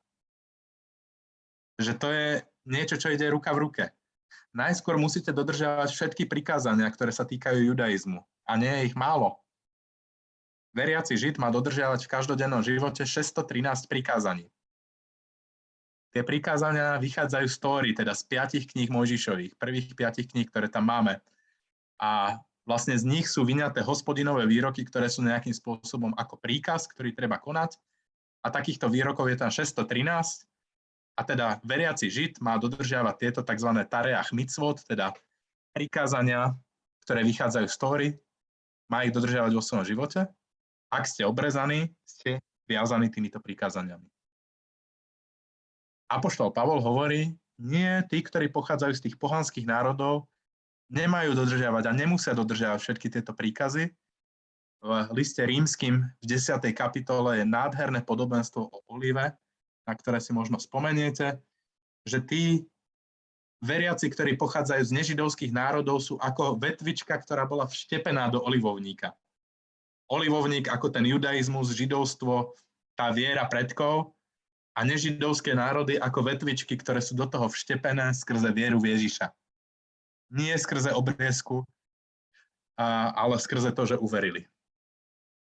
Že to je niečo, čo ide ruka v ruke. Najskôr musíte dodržiavať všetky prikázania, ktoré sa týkajú judaizmu. A nie je ich málo. Veriaci Žid má dodržiavať v každodennom živote 613 prikázaní. Tie prikázania vychádzajú z Tóry, teda z 5 kníh Mojžišových, prvých 5 kníh, ktoré tam máme. A Vlastne z nich sú vyňaté hospodinové výroky, ktoré sú nejakým spôsobom ako príkaz, ktorý treba konať. A takýchto výrokov je tam 613. A teda veriaci Žid má dodržiavať tieto tzv. Tareach mitzvot, teda prikázania, ktoré vychádzajú z Tóry, má ich dodržiavať vo svojom živote. Ak ste obrezaní, ste viazaní týmito prikázaniami. Apoštol Pavol hovorí, nie, tí, ktorí pochádzajú z tých pohanských národov, nemajú dodržiavať a nemusia dodržiavať všetky tieto príkazy. V liste rímskym v 10. kapitole je nádherné podobenstvo o olive, na ktoré si možno spomeniete, že tí veriaci, ktorí pochádzajú z nežidovských národov, sú ako vetvička, ktorá bola vštepená do olivovníka. Olivovník ako ten judaizmus, židovstvo, tá viera predkov a nežidovské národy ako vetvičky, ktoré sú do toho vštepené skrze vieru v Ježiša. Nie skrze obriezku, ale skrze to, že uverili.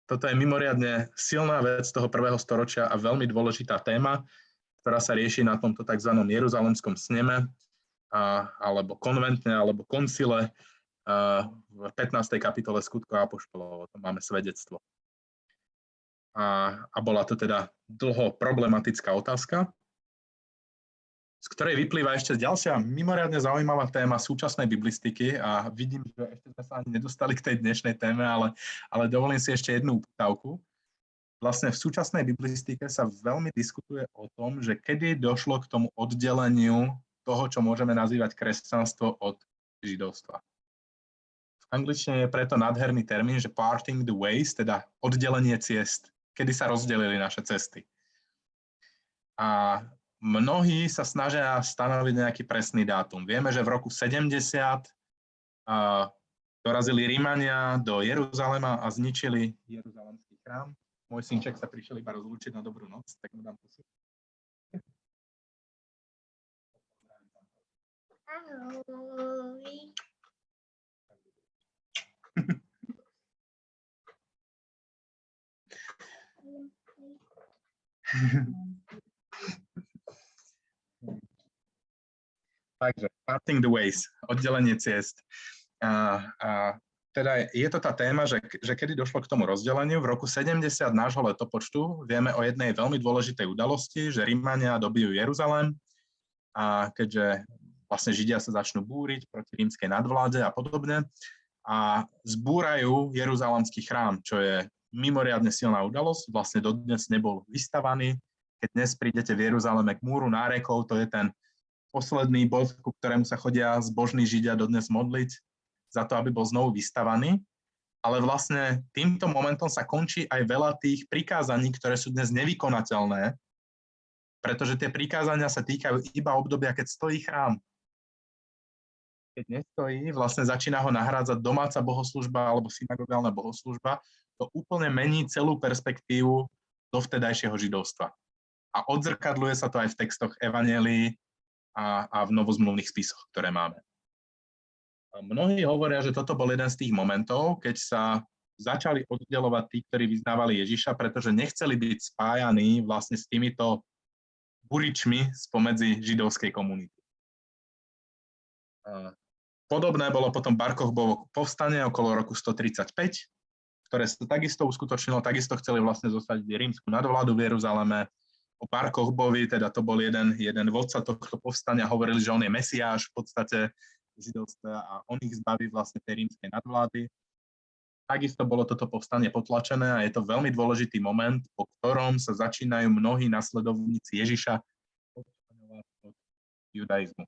Toto je mimoriadne silná vec toho 1. storočia a veľmi dôležitá téma, ktorá sa rieši na tomto tzv. Jeruzalemskom sneme, alebo konventne, alebo koncile v 15. kapitole Skutkov apoštolov. O tom máme svedectvo. A bola to teda dlho problematická otázka, z ktorej vyplýva ešte ďalšia mimoriadne zaujímavá téma súčasnej biblistiky a vidím, že ešte sme sa ani nedostali k tej dnešnej téme, ale dovolím si ešte jednu uputávku. Vlastne v súčasnej biblistike sa veľmi diskutuje o tom, že kedy došlo k tomu oddeleniu toho, čo môžeme nazývať kresťanstvo od židovstva. V angličtine je preto nádherný termín, že parting the ways, teda oddelenie ciest, kedy sa rozdelili naše cesty. A mnohí sa snažia stanoviť nejaký presný dátum. Vieme, že v roku 70 dorazili Rímania do Jeruzalema a zničili Jeruzalemský chrám. Môj synček sa prišiel iba rozlúčiť na dobrú noc, tak mu dám pusu. Ahoj. Takže parting the ways, oddelenie ciest. Teda je to tá téma, že kedy došlo k tomu rozdeleniu. V roku 70 nášho letopočtu vieme o jednej veľmi dôležitej udalosti, že Rímania dobijú Jeruzalém a keďže vlastne Židia sa začnú búriť proti rímskej nadvláde a podobne a zbúrajú Jeruzalemský chrám, čo je mimoriadne silná udalosť. Vlastne dodnes nebol vystavaný. Keď dnes prídete v Jeruzaleme k múru nárekov, to je ten posledný bod, ku ktorému sa chodia zbožní Židia dodnes modliť za to, aby bol znovu vystavaný. Ale vlastne týmto momentom sa končí aj veľa tých prikázaní, ktoré sú dnes nevykonateľné, pretože tie prikázania sa týkajú iba obdobia, keď stojí chrám. Keď nestojí, vlastne začína ho nahrádzať domáca bohoslužba alebo synagogálna bohoslužba. To úplne mení celú perspektívu dovtedajšieho židovstva. A odzrkadluje sa to aj v textoch evanjelií a v novozmluvných spisoch, ktoré máme. A mnohí hovoria, že toto bol jeden z tých momentov, keď sa začali oddelovať tí, ktorí vyznávali Ježiša, pretože nechceli byť spájaní vlastne s týmito buričmi spomedzi židovskej komunity. Podobné bolo potom Bar Kochbovo povstanie okolo roku 135, ktoré sa takisto uskutočnilo, takisto chceli vlastne zostať rímsku nadvládu v Jeruzaleme. O Bar Kochbovi, teda to bol jeden vodca tohto povstania, hovorili, že on je Mesiáš v podstate židovstva a on ich zbaví vlastne tej rímskej nadvlády. Takisto bolo toto povstanie potlačené a je to veľmi dôležitý moment, po ktorom sa začínajú mnohí nasledovníci Ježiša odčleňovať od judaizmu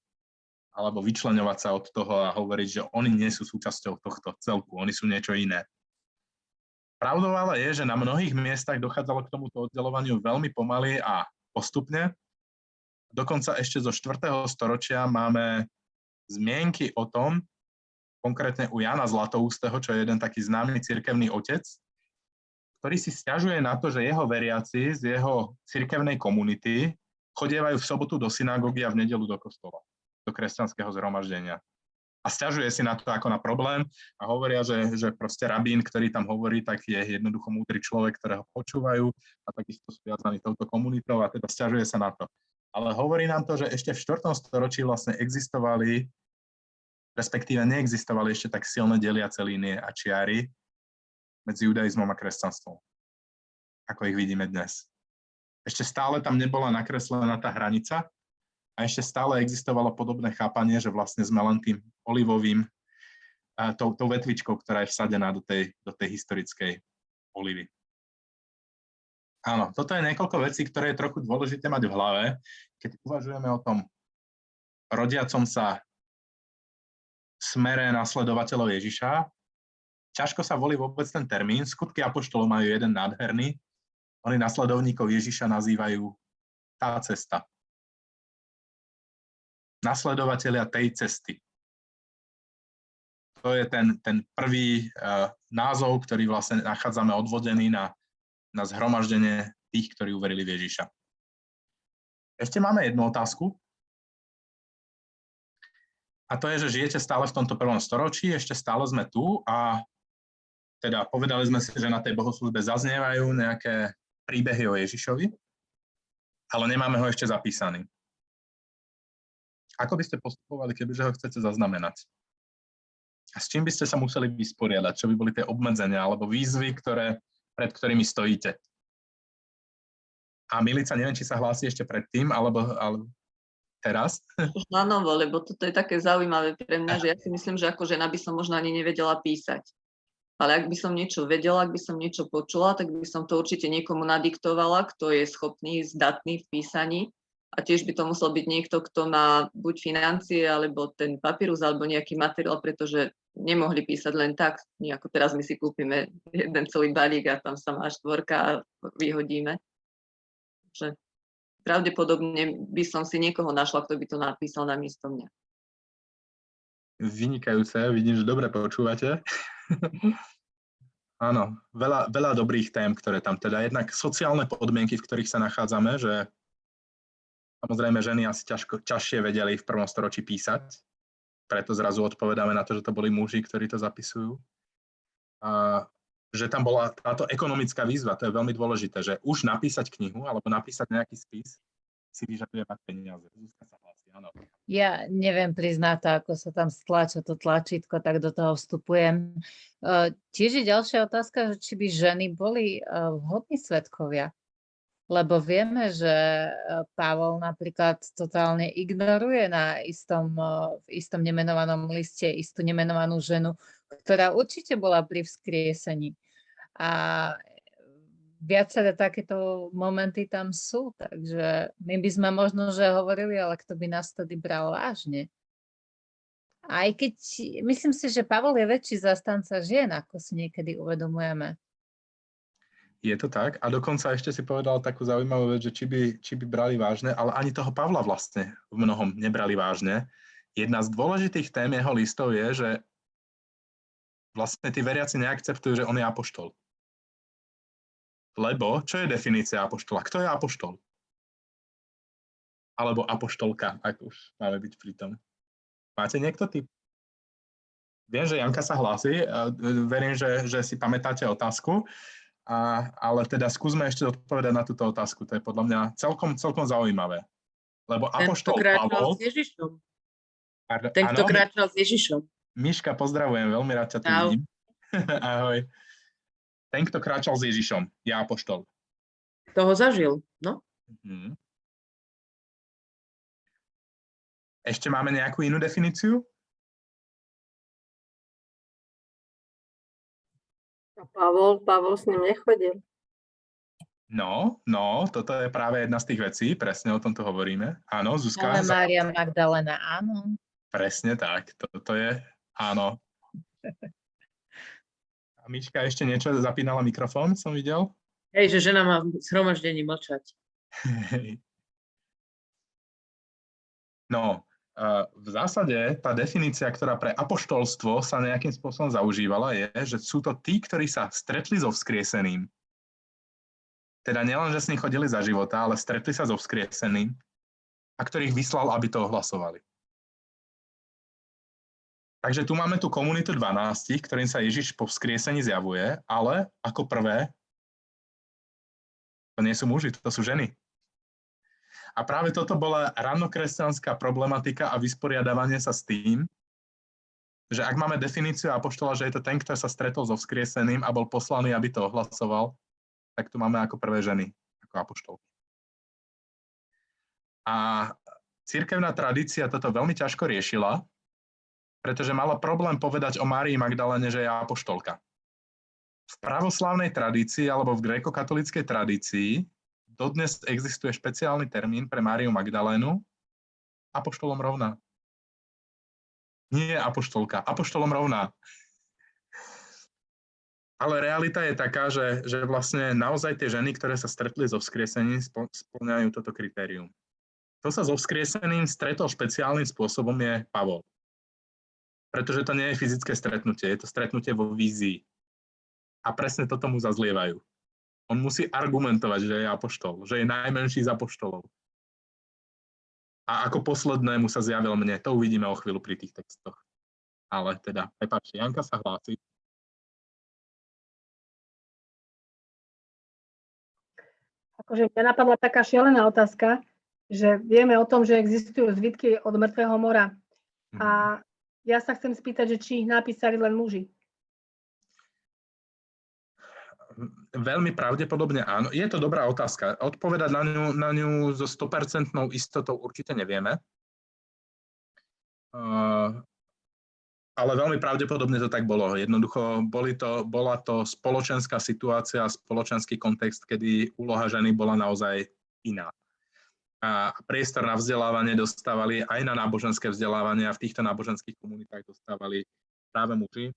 alebo vyčleňovať sa od toho a hovoriť, že oni nie sú súčasťou tohto celku, oni sú niečo iné. Pravdou ale je, že na mnohých miestach dochádzalo k tomuto oddeľovaniu veľmi pomaly a postupne. Dokonca ešte zo 4. storočia máme zmienky o tom, konkrétne u Jana Zlatoústeho, čo je jeden taký známy cirkevný otec, ktorý si sťažuje na to, že jeho veriaci z jeho cirkevnej komunity chodievajú v sobotu do synagógy a v nedeľu do kostola, do kresťanského zhromaždenia. A sťažuje si na to ako na problém a hovoria, že proste rabín, ktorý tam hovorí, tak je jednoducho múdry človek, ktorého počúvajú a takisto sú viazaní touto komunitou a teda sťažuje sa na to. Ale hovorí nám to, že ešte v 4. storočí vlastne existovali respektíve neexistovali ešte tak silné deliace línie a čiary medzi judaizmom a kresťanstvom, ako ich vidíme dnes. Ešte stále tam nebola nakreslená tá hranica a ešte stále existovalo podobné chápanie, že vlastne sme len tým olivovým, tou vetvičkou, ktorá je vsadená do tej historickej olivy. Áno, toto je niekoľko vecí, ktoré je trochu dôležité mať v hlave, keď uvažujeme o tom rodiacom sa smere nasledovateľov Ježiša. Ťažko sa volí vôbec ten termín. Skutky apoštolov majú jeden nádherný. Oni nasledovníkov Ježiša nazývajú tá cesta. Nasledovatelia tej cesty. To je ten prvý názov, ktorý vlastne nachádzame odvodený na zhromaždenie tých, ktorí uverili v Ježiša. Ešte máme jednu otázku. A to je, že žijete stále v tomto prvom storočí, ešte stále sme tu a teda povedali sme si, že na tej bohoslužbe zaznievajú nejaké príbehy o Ježišovi, ale nemáme ho ešte zapísaný. Ako by ste postupovali, kebyže ho chcete zaznamenať? A s čím by ste sa museli vysporiadať? Čo by boli tie obmedzenia alebo výzvy, pred ktorými stojíte? A Milica, neviem, či sa hlási ešte predtým, alebo teraz? Už na novo, lebo toto je také zaujímavé pre mňa, že ja si myslím, že ako žena by som možno ani nevedela písať. Ale ak by som niečo vedela, ak by som niečo počula, tak by som to určite niekomu nadiktovala, kto je schopný, zdatný v písaní. A tiež by to musel byť niekto, kto má buď financie, alebo ten papírus, alebo nejaký materiál, pretože nemohli písať len tak, ako teraz my si kúpime jeden celý balík a tam sa má štvorka a vyhodíme. Takže pravdepodobne by som si niekoho našla, kto by to napísal namiesto mňa. Vynikajúce, vidím, že dobre počúvate. Áno, veľa dobrých tém, ktoré tam teda jednak sociálne podmienky, v ktorých sa nachádzame, že samozrejme ženy asi ťažšie vedeli v prvom storočí písať, preto zrazu odpovedáme na to, že to boli muži, ktorí to zapisujú. A že tam bola táto ekonomická výzva, to je veľmi dôležité, že už napísať knihu alebo napísať nejaký spis si vyžaduje mať peniaze. Áno. Ja neviem priznať to, ako sa tam stlača to tlačítko, tak do toho vstupujem. Tiež je ďalšia otázka, že či by ženy boli vhodní svedkovia. Lebo vieme, že Pavol napríklad totálne ignoruje v istom nemenovanom liste istú nemenovanú ženu, ktorá určite bola pri vzkriesení. A viaceré takéto momenty tam sú, takže my by sme možno, že hovorili, ale kto by nás tedy bral vážne. Aj keď myslím si, že Pavol je väčší zastanca žien, ako si niekedy uvedomujeme. Je to tak? A dokonca ešte si povedal takú zaujímavú vec, že či by brali vážne, ale ani toho Pavla vlastne v mnohom nebrali vážne. Jedna z dôležitých tém jeho listov je, že vlastne tí veriaci neakceptujú, že on je apoštol. Lebo, čo je definícia apoštola? Kto je apoštol? Alebo apoštolka, ak už máme byť pri tom. Máte niekto typ? Viem, že Janka sa hlási, verím, že si pamätáte otázku, ale teda skúsme ešte odpovedať na túto otázku. To je podľa mňa celkom zaujímavé. Lebo apoštol Pavol... Ten, kto kráčal s Ježišom. Miška, pozdravujem, veľmi rád ťa tu vidím. Ahoj. Ten, kto kráčal s Ježišom, je apoštol. Toho zažil, no. Ešte máme nejakú inú definíciu? A Pavol s ním nechodil. No, toto je práve jedna z tých vecí, presne o tom tu hovoríme. Áno, Zuzka. Ale Mária Magdalena, áno. Presne tak, toto je, áno. A Miška ešte niečo zapínala mikrofón, som videl. Hej, že žena má v zhromaždení mlčať. No, v zásade tá definícia, ktorá pre apoštolstvo sa nejakým spôsobom zaužívala, je, že sú to tí, ktorí sa stretli so vzkrieseným. Teda nielen, že s ním chodili za života, ale stretli sa so vzkrieseným a ktorých vyslal, aby to ohlasovali. Takže tu máme tú komunitu 12, ktorým sa Ježiš po vzkriesení zjavuje, ale ako prvé, to nie sú muži, to sú ženy. A práve toto bola rannokresťanská problematika a vysporiadavanie sa s tým, že ak máme definíciu apoštola, že je to ten, kto sa stretol so vzkrieseným a bol poslaný, aby to ohlasoval, tak tu máme ako prvé ženy, ako apoštolky. A cirkevná tradícia toto veľmi ťažko riešila, pretože mala problém povedať o Márii Magdaléne, že je apoštolka. V pravoslavnej tradícii alebo v grékokatolíckej tradícii dodnes existuje špeciálny termín pre Máriu Magdalénu apoštolom rovná. Nie apoštolka, apoštolom rovná. Ale realita je taká, že vlastne naozaj tie ženy, ktoré sa stretli so vzkriesením, spĺňajú toto kritérium. Kto sa so vzkrieseným stretol špeciálnym spôsobom je Pavol. Pretože to nie je fyzické stretnutie, je to stretnutie vo vízii. A presne toto mu zazlievajú. On musí argumentovať, že je apoštol, že je najmenší z apoštolov. A ako poslednému sa zjavil mne. To uvidíme o chvíľu pri tých textoch. Ale teda, prepáčte, Janka sa hlási. Akože mňa napadla taká šialená otázka, že vieme o tom, že existujú zvitky od mŕtvého mora. A ja sa chcem spýtať, že či ich napísali len muži. Veľmi pravdepodobne áno. Je to dobrá otázka. Odpovedať na ňu so 100% istotou určite nevieme. Ale veľmi pravdepodobne to tak bolo. Jednoducho bola to spoločenská situácia, spoločenský kontext, kedy úloha ženy bola naozaj iná. A priestor na vzdelávanie dostávali aj na náboženské vzdelávanie a v týchto náboženských komunitách dostávali práve muži.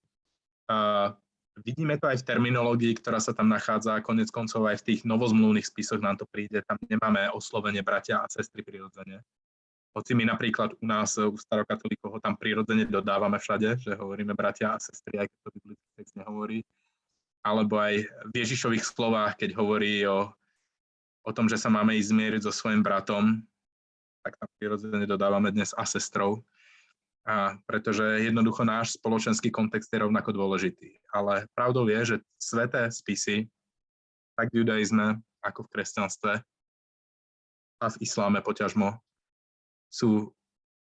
Vidíme to aj v terminológii, ktorá sa tam nachádza, konec koncov aj v tých novozmluvných spisoch nám to príde, tam nemáme oslovenie bratia a sestry prirodzene. Hoci my napríklad u nás, u starokatolíkov, ho tam prirodzene dodávame všade, že hovoríme bratia a sestry, aj keď to biblický text nehovorí. Alebo aj v Ježišových slovách, keď hovorí o tom, že sa máme ísť zmieriť so svojím bratom, tak tam prirodzene dodávame dnes a sestrou. Pretože jednoducho náš spoločenský kontext je rovnako dôležitý. Ale pravdou je, že sväté spisy, tak v judaizme, ako v kresťanstve a v isláme poťažmo, sú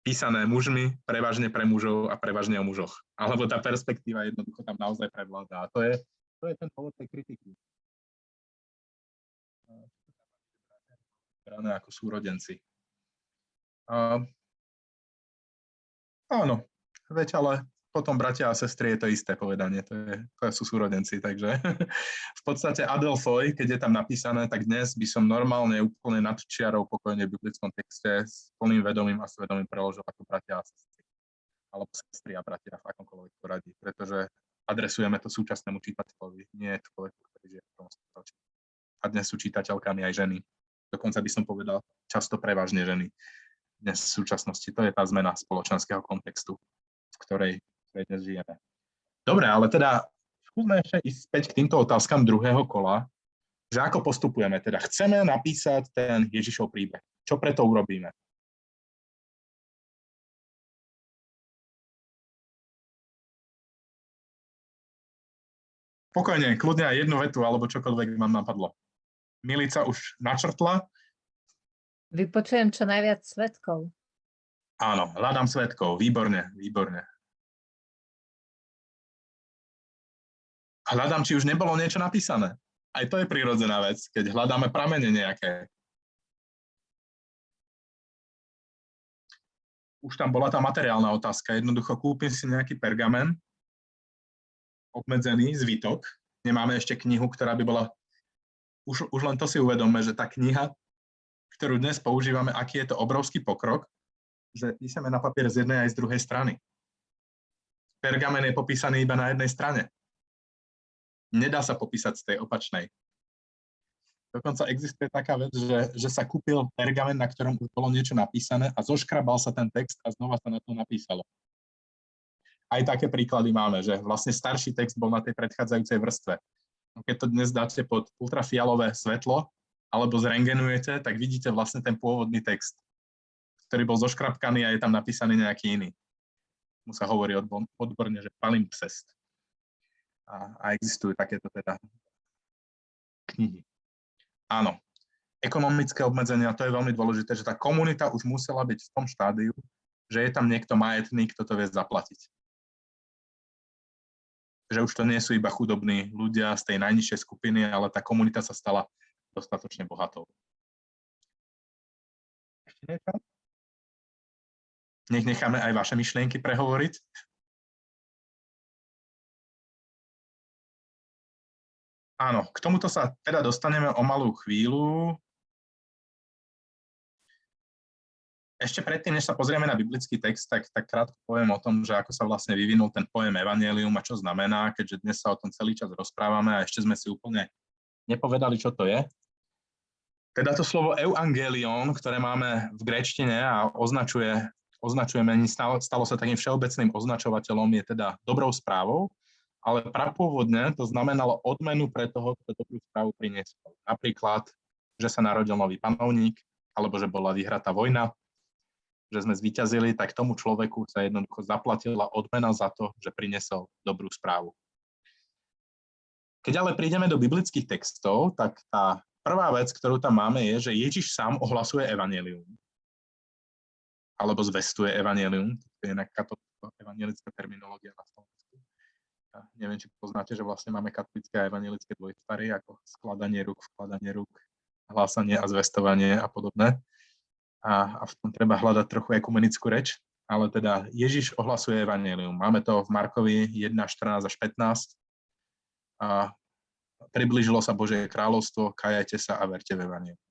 písané mužmi, prevažne pre mužov a prevažne o mužoch. Alebo tá perspektíva jednoducho tam naozaj prevláda. A to je ten povod tej kritiky. Brané ako súrodenci. Áno, veď ale potom bratia a sestry je to isté povedanie, to sú súrodenci, takže v podstate Adelphoi, keď je tam napísané, tak dnes by som normálne úplne nad čiarou pokojne v biblickom texte s plným vedomím a svedomím preložil ako bratia a sestry. Alebo sestry a bratia v akomkoľvek poradí, pretože adresujeme to súčasnému čitateľovi, nie človeku, ktorý žije v tom storočí. A dnes sú čitateľkami aj ženy. Dokonca by som povedal často prevažne ženy. Dnes v súčasnosti. To je tá zmena spoločenského kontextu, v ktorej dnes žijeme. Dobre, ale teda skúsme ešte ísť späť k týmto otázkam druhého kola, že ako postupujeme. Teda chceme napísať ten Ježišov príbeh. Čo preto urobíme? Pokojne, kľudne aj jednu vetu, alebo čokoľvek vám napadlo. Milica už načrtla. Vypočujem čo najviac svedkov. Áno, hľadám svedkov. Výborne, výborne. Hľadám, či už nebolo niečo napísané. Aj to je prirodzená vec, keď hľadáme pramene nejaké. Už tam bola tá materiálna otázka. Jednoducho kúpim si nejaký pergamen, obmedzený zvitok. Nemáme ešte knihu, ktorá by bola... Už len to si uvedomme, že tá kniha, ktorú dnes používame, aký je to obrovský pokrok, že píšeme na papier z jednej aj z druhej strany. Pergamen je popísaný iba na jednej strane. Nedá sa popísať z tej opačnej. Dokonca existuje taká vec, že sa kúpil pergamen, na ktorom už bolo niečo napísané a zoškrabal sa ten text a znova sa na to napísalo. Aj také príklady máme, že vlastne starší text bol na tej predchádzajúcej vrstve. Keď to dnes dáte pod ultrafialové svetlo, alebo zrengenujete, tak vidíte vlastne ten pôvodný text, ktorý bol zoškrapkaný a je tam napísaný nejaký iný. Mu sa hovorí odborne, že palimpsest. A existujú takéto teda knihy. Áno, ekonomické obmedzenia, to je veľmi dôležité, že tá komunita už musela byť v tom štádiu, že je tam niekto majetný, kto to vie zaplatiť. že už to nie sú iba chudobní ľudia z tej najnižšej skupiny, ale tá komunita sa stala dostatočne bohatou. Ešte niečo? Nech necháme aj vaše myšlienky prehovoriť. Áno, k tomuto sa teda dostaneme o malú chvíľu. Ešte predtým, než sa pozrieme na biblický text, tak krátko poviem o tom, že ako sa vlastne vyvinul ten pojem evanjelium a čo znamená, keďže dnes sa o tom celý čas rozprávame a ešte sme si úplne nepovedali, čo to je. Teda to slovo evangelion, ktoré máme v gréčtine a označujeme, stalo sa takým všeobecným označovateľom, je teda dobrou správou, ale prapôvodne to znamenalo odmenu pre toho, kto dobrú správu priniesol. Napríklad, že sa narodil nový panovník, alebo že bola vyhratá vojna, že sme zvíťazili, tak tomu človeku sa jednoducho zaplatila odmena za to, že priniesol dobrú správu. Keď ale prídeme do biblických textov, tak tá prvá vec, ktorú tam máme, je, že Ježiš sám ohlasuje evanjelium. Alebo zvestuje evanjelium, to je inak evanjelická terminológia na Slovensku. Ja neviem, či poznáte, že vlastne máme katolické a evanjelické dvojtvary, ako skladanie rúk, vkladanie rúk, hlásanie a zvestovanie a podobné. A v tom treba hľadať trochu ekumenickú reč, ale teda Ježiš ohlasuje evanjelium. Máme to v Markovi 1, 14 až 15. A priblížilo sa Božie kráľovstvo, kajajte sa a verte v evanjelium.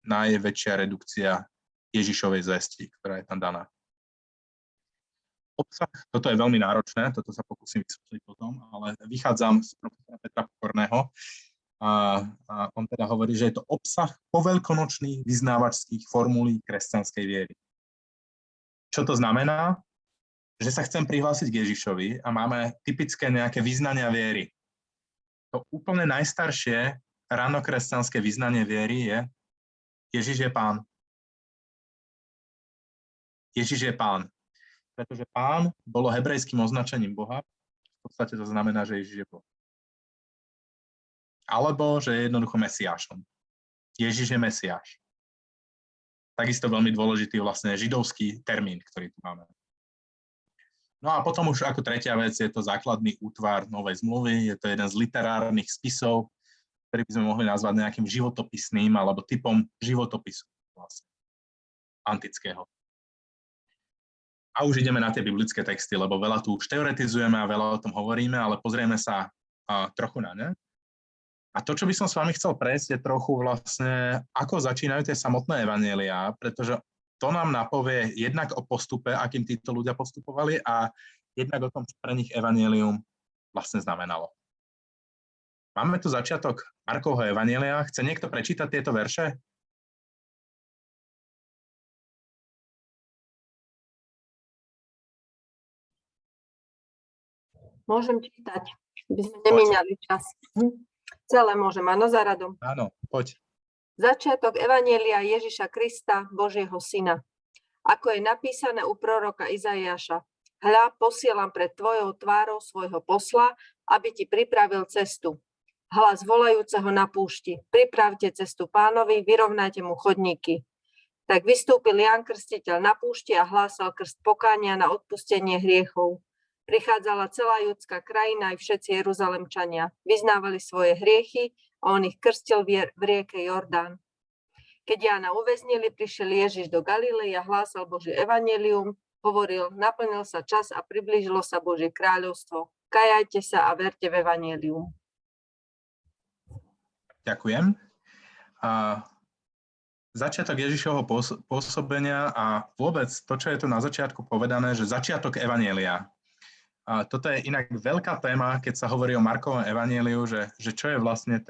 Najväčšia redukcia Ježišovej zvesti, ktorá je tam daná. Obsah, toto je veľmi náročné, toto sa pokúsim vysvetliť potom, ale vychádzam z profesora Petra Pokorného a on teda hovorí, že je to obsah poveľkonočných vyznávačských formulí kresťanskej viery. Čo to znamená? Že sa chcem prihlásiť k Ježišovi a máme typické nejaké vyznania viery. To úplne najstaršie ranokresťanské vyznanie viery je Ježiš je Pán. Ježiš je Pán. Pretože Pán bolo hebrejským označením Boha. V podstate to znamená, že Ježiš je Boh. Alebo, že je jednoducho Mesiášom. Ježiš je Mesiáš. Takisto veľmi dôležitý vlastne židovský termín, ktorý tu máme. No a potom už ako tretia vec je to základný útvar Novej zmluvy. Je to jeden z literárnych spisov, ktorý by sme mohli nazvať nejakým životopisným alebo typom životopisu vlastne antického. A už ideme na tie biblické texty, lebo veľa tu už teoretizujeme a veľa o tom hovoríme, ale pozrieme sa trochu na ne. A to, čo by som s vami chcel prejsť, je trochu vlastne, ako začínajú tie samotné evanjeliá, pretože to nám napovie jednak o postupe, akým títo ľudia postupovali a jednak o tom, čo pre nich evanjelium vlastne znamenalo. Máme tu začiatok Markovho evanjelia. Chce niekto prečítať tieto verše? Môžem čítať, by sme nemínali čas. Celé môžem, áno, za radom. Áno, poď. Začiatok evanjelia Ježiša Krista, Božieho syna. Ako je napísané u proroka Izaiáša. Hľa, posielam pred tvojou tvárou svojho posla, aby ti pripravil cestu. Hlas volajúceho na púšti. Pripravte cestu Pánovi, vyrovnajte mu chodníky. Tak vystúpil Ján Krstiteľ na púšti a hlásal krst pokánia na odpustenie hriechov. Prichádzala celá judská krajina aj všetci Jeruzalemčania. Vyznávali svoje hriechy a on ich krstil v rieke Jordán. Keď Jána uväznili, prišiel Ježiš do Galilei a hlásal Božie evanjelium, hovoril, naplnil sa čas a priblížilo sa Božie kráľovstvo. Kajajte sa a verte v evanjelium. Ďakujem. Začiatok Ježišovho pôsobenia a vôbec to, čo je tu na začiatku povedané, že začiatok evanjelia. A toto je inak veľká téma, keď sa hovorí o Markovom evanjeliu, že čo je vlastne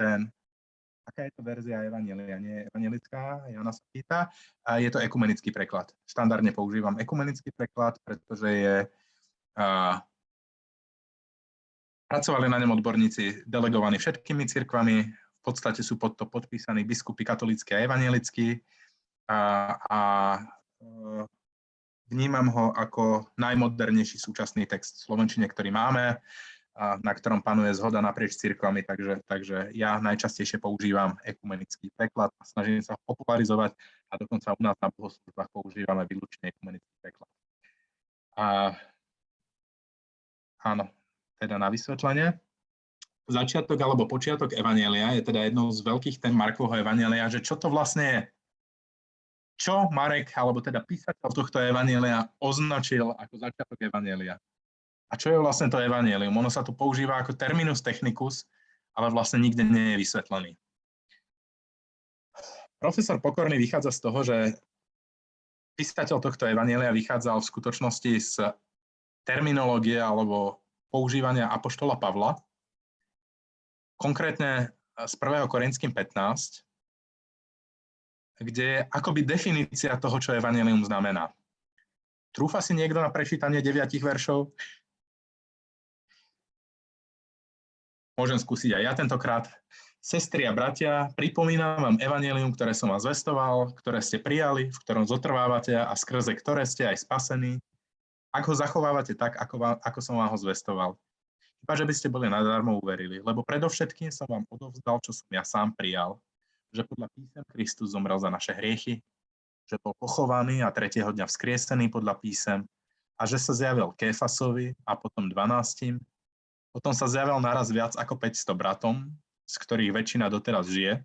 aká je to verzia evanjelia, nie je evanjelická, Jana sa pýta, a je to ekumenický preklad. Štandardne používam ekumenický preklad, pretože pracovali na ňom odborníci delegovaní všetkými cirkvami, v podstate sú pod to podpísaní biskupy katolícky a evanjelickí a vnímam ho ako najmodernejší súčasný text v slovenčine, ktorý máme, na ktorom panuje zhoda naprieč cirkvami, takže ja najčastejšie používam ekumenický preklad a snažím sa ho popularizovať a dokonca u nás na bohoslužbách používame výlučne ekumenický preklad. Áno, teda na vysvetlenie. Začiatok alebo počiatok evanjelia je teda jednou z veľkých tém Markovho evanjelia, že čo to vlastne je. Čo Marek, alebo teda písateľ tohto evanjelia označil ako začiatok evanjelia. A čo je vlastne to evanjelium? Ono sa tu používa ako terminus technicus, ale vlastne nikde nie je vysvetlený. Profesor Pokorný vychádza z toho, že písateľ tohto evanjelia vychádzal v skutočnosti z terminológie alebo používania apoštola Pavla, konkrétne z 1. Korinským 15, kde je akoby definícia toho, čo evanjelium znamená. Trúfa si niekto na prečítanie 9 veršov? Môžem skúsiť aj ja tentokrát. Sestry a bratia, pripomínam vám evanjelium, ktoré som vám zvestoval, ktoré ste prijali, v ktorom zotrvávate a skrze ktoré ste aj spasení, ak ho zachovávate tak, ako som vám ho zvestoval. Iba, že by ste boli nadarmo uverili, lebo predovšetkým som vám odovzdal, čo som ja sám prijal, že podľa písem Kristus zomrel za naše hriechy, že bol pochovaný a 3. dňa vzkriesený podľa písem a že sa zjavil Kéfasovi a potom 12. Potom sa zjavil naraz viac ako 500 bratom, z ktorých väčšina doteraz žije,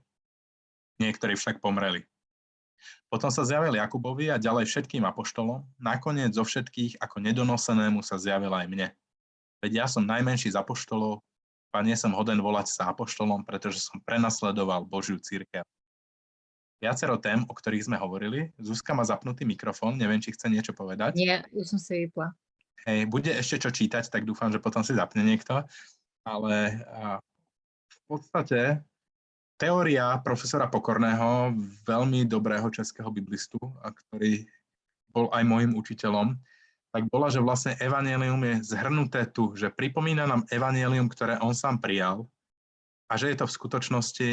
niektorí však pomreli. Potom sa zjavil Jakubovi a ďalej všetkým apoštolom, nakoniec zo všetkých ako nedonosenému sa zjavil aj mne. Veď ja som najmenší z apoštolov, a nie som hoden volať sa apoštolom, pretože som prenasledoval Božiu cirkev. Viacero tém, o ktorých sme hovorili. Zuzka má zapnutý mikrofón, neviem, či chce niečo povedať. Nie, už som si vypla. Hej, bude ešte čo čítať, tak dúfam, že potom si zapne niekto. Ale v podstate teória profesora Pokorného, veľmi dobrého českého biblistu, a ktorý bol aj môjim učiteľom, tak bola, že vlastne evanjelium je zhrnuté tu, že pripomína nám evanjelium, ktoré on sám prijal a že je to v skutočnosti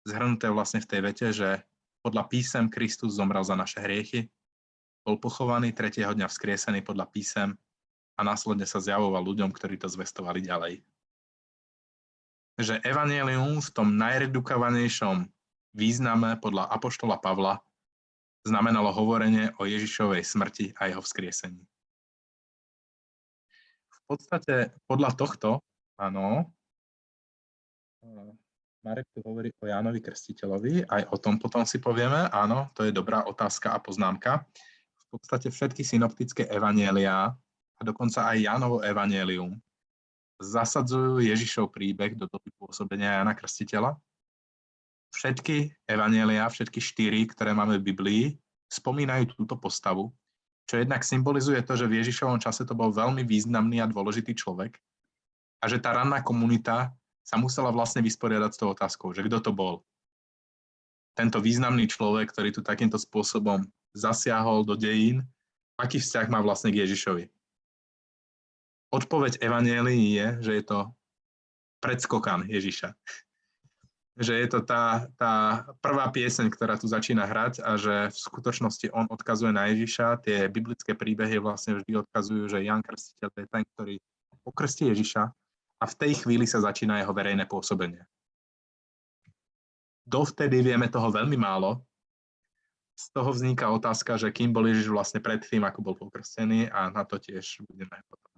zhrnuté vlastne v tej vete, že podľa písem Kristus zomrel za naše hriechy, bol pochovaný 3. dňa vzkriesený podľa písem a následne sa zjavoval ľuďom, ktorí to zvestovali ďalej. Že evanjelium v tom najredukovanejšom význame podľa apoštola Pavla znamenalo hovorenie o Ježišovej smrti a jeho vzkriesení. V podstate podľa tohto, áno, Marek tu hovorí o Jánovi Krstiteľovi, aj o tom potom si povieme, áno, to je dobrá otázka a poznámka. V podstate všetky synoptické evanjeliá a dokonca aj Jánovo evanjelium zasadzujú Ježišov príbeh do doby pôsobenia Jána Krstiteľa. Všetky evanjeliá, všetky 4, ktoré máme v Biblii, spomínajú túto postavu, čo jednak symbolizuje to, že v Ježišovom čase to bol veľmi významný a dôležitý človek a že tá ranná komunita sa musela vlastne vysporiadať s tou otázkou, že kto to bol. Tento významný človek, ktorý tu takýmto spôsobom zasiahol do dejín, aký vzťah má vlastne k Ježišovi. Odpoveď evanjelií je, že je to predskokan Ježiša. Že je to tá prvá pieseň, ktorá tu začína hrať a že v skutočnosti on odkazuje na Ježiša. Tie biblické príbehy vlastne vždy odkazujú, že Ján Krstiteľ je ten, ktorý pokrstí Ježiša a v tej chvíli sa začína jeho verejné pôsobenie. Dovtedy vieme toho veľmi málo. Z toho vzniká otázka, že kým bol Ježiš vlastne pred tým, ako bol pokrstený, a na to tiež budeme potom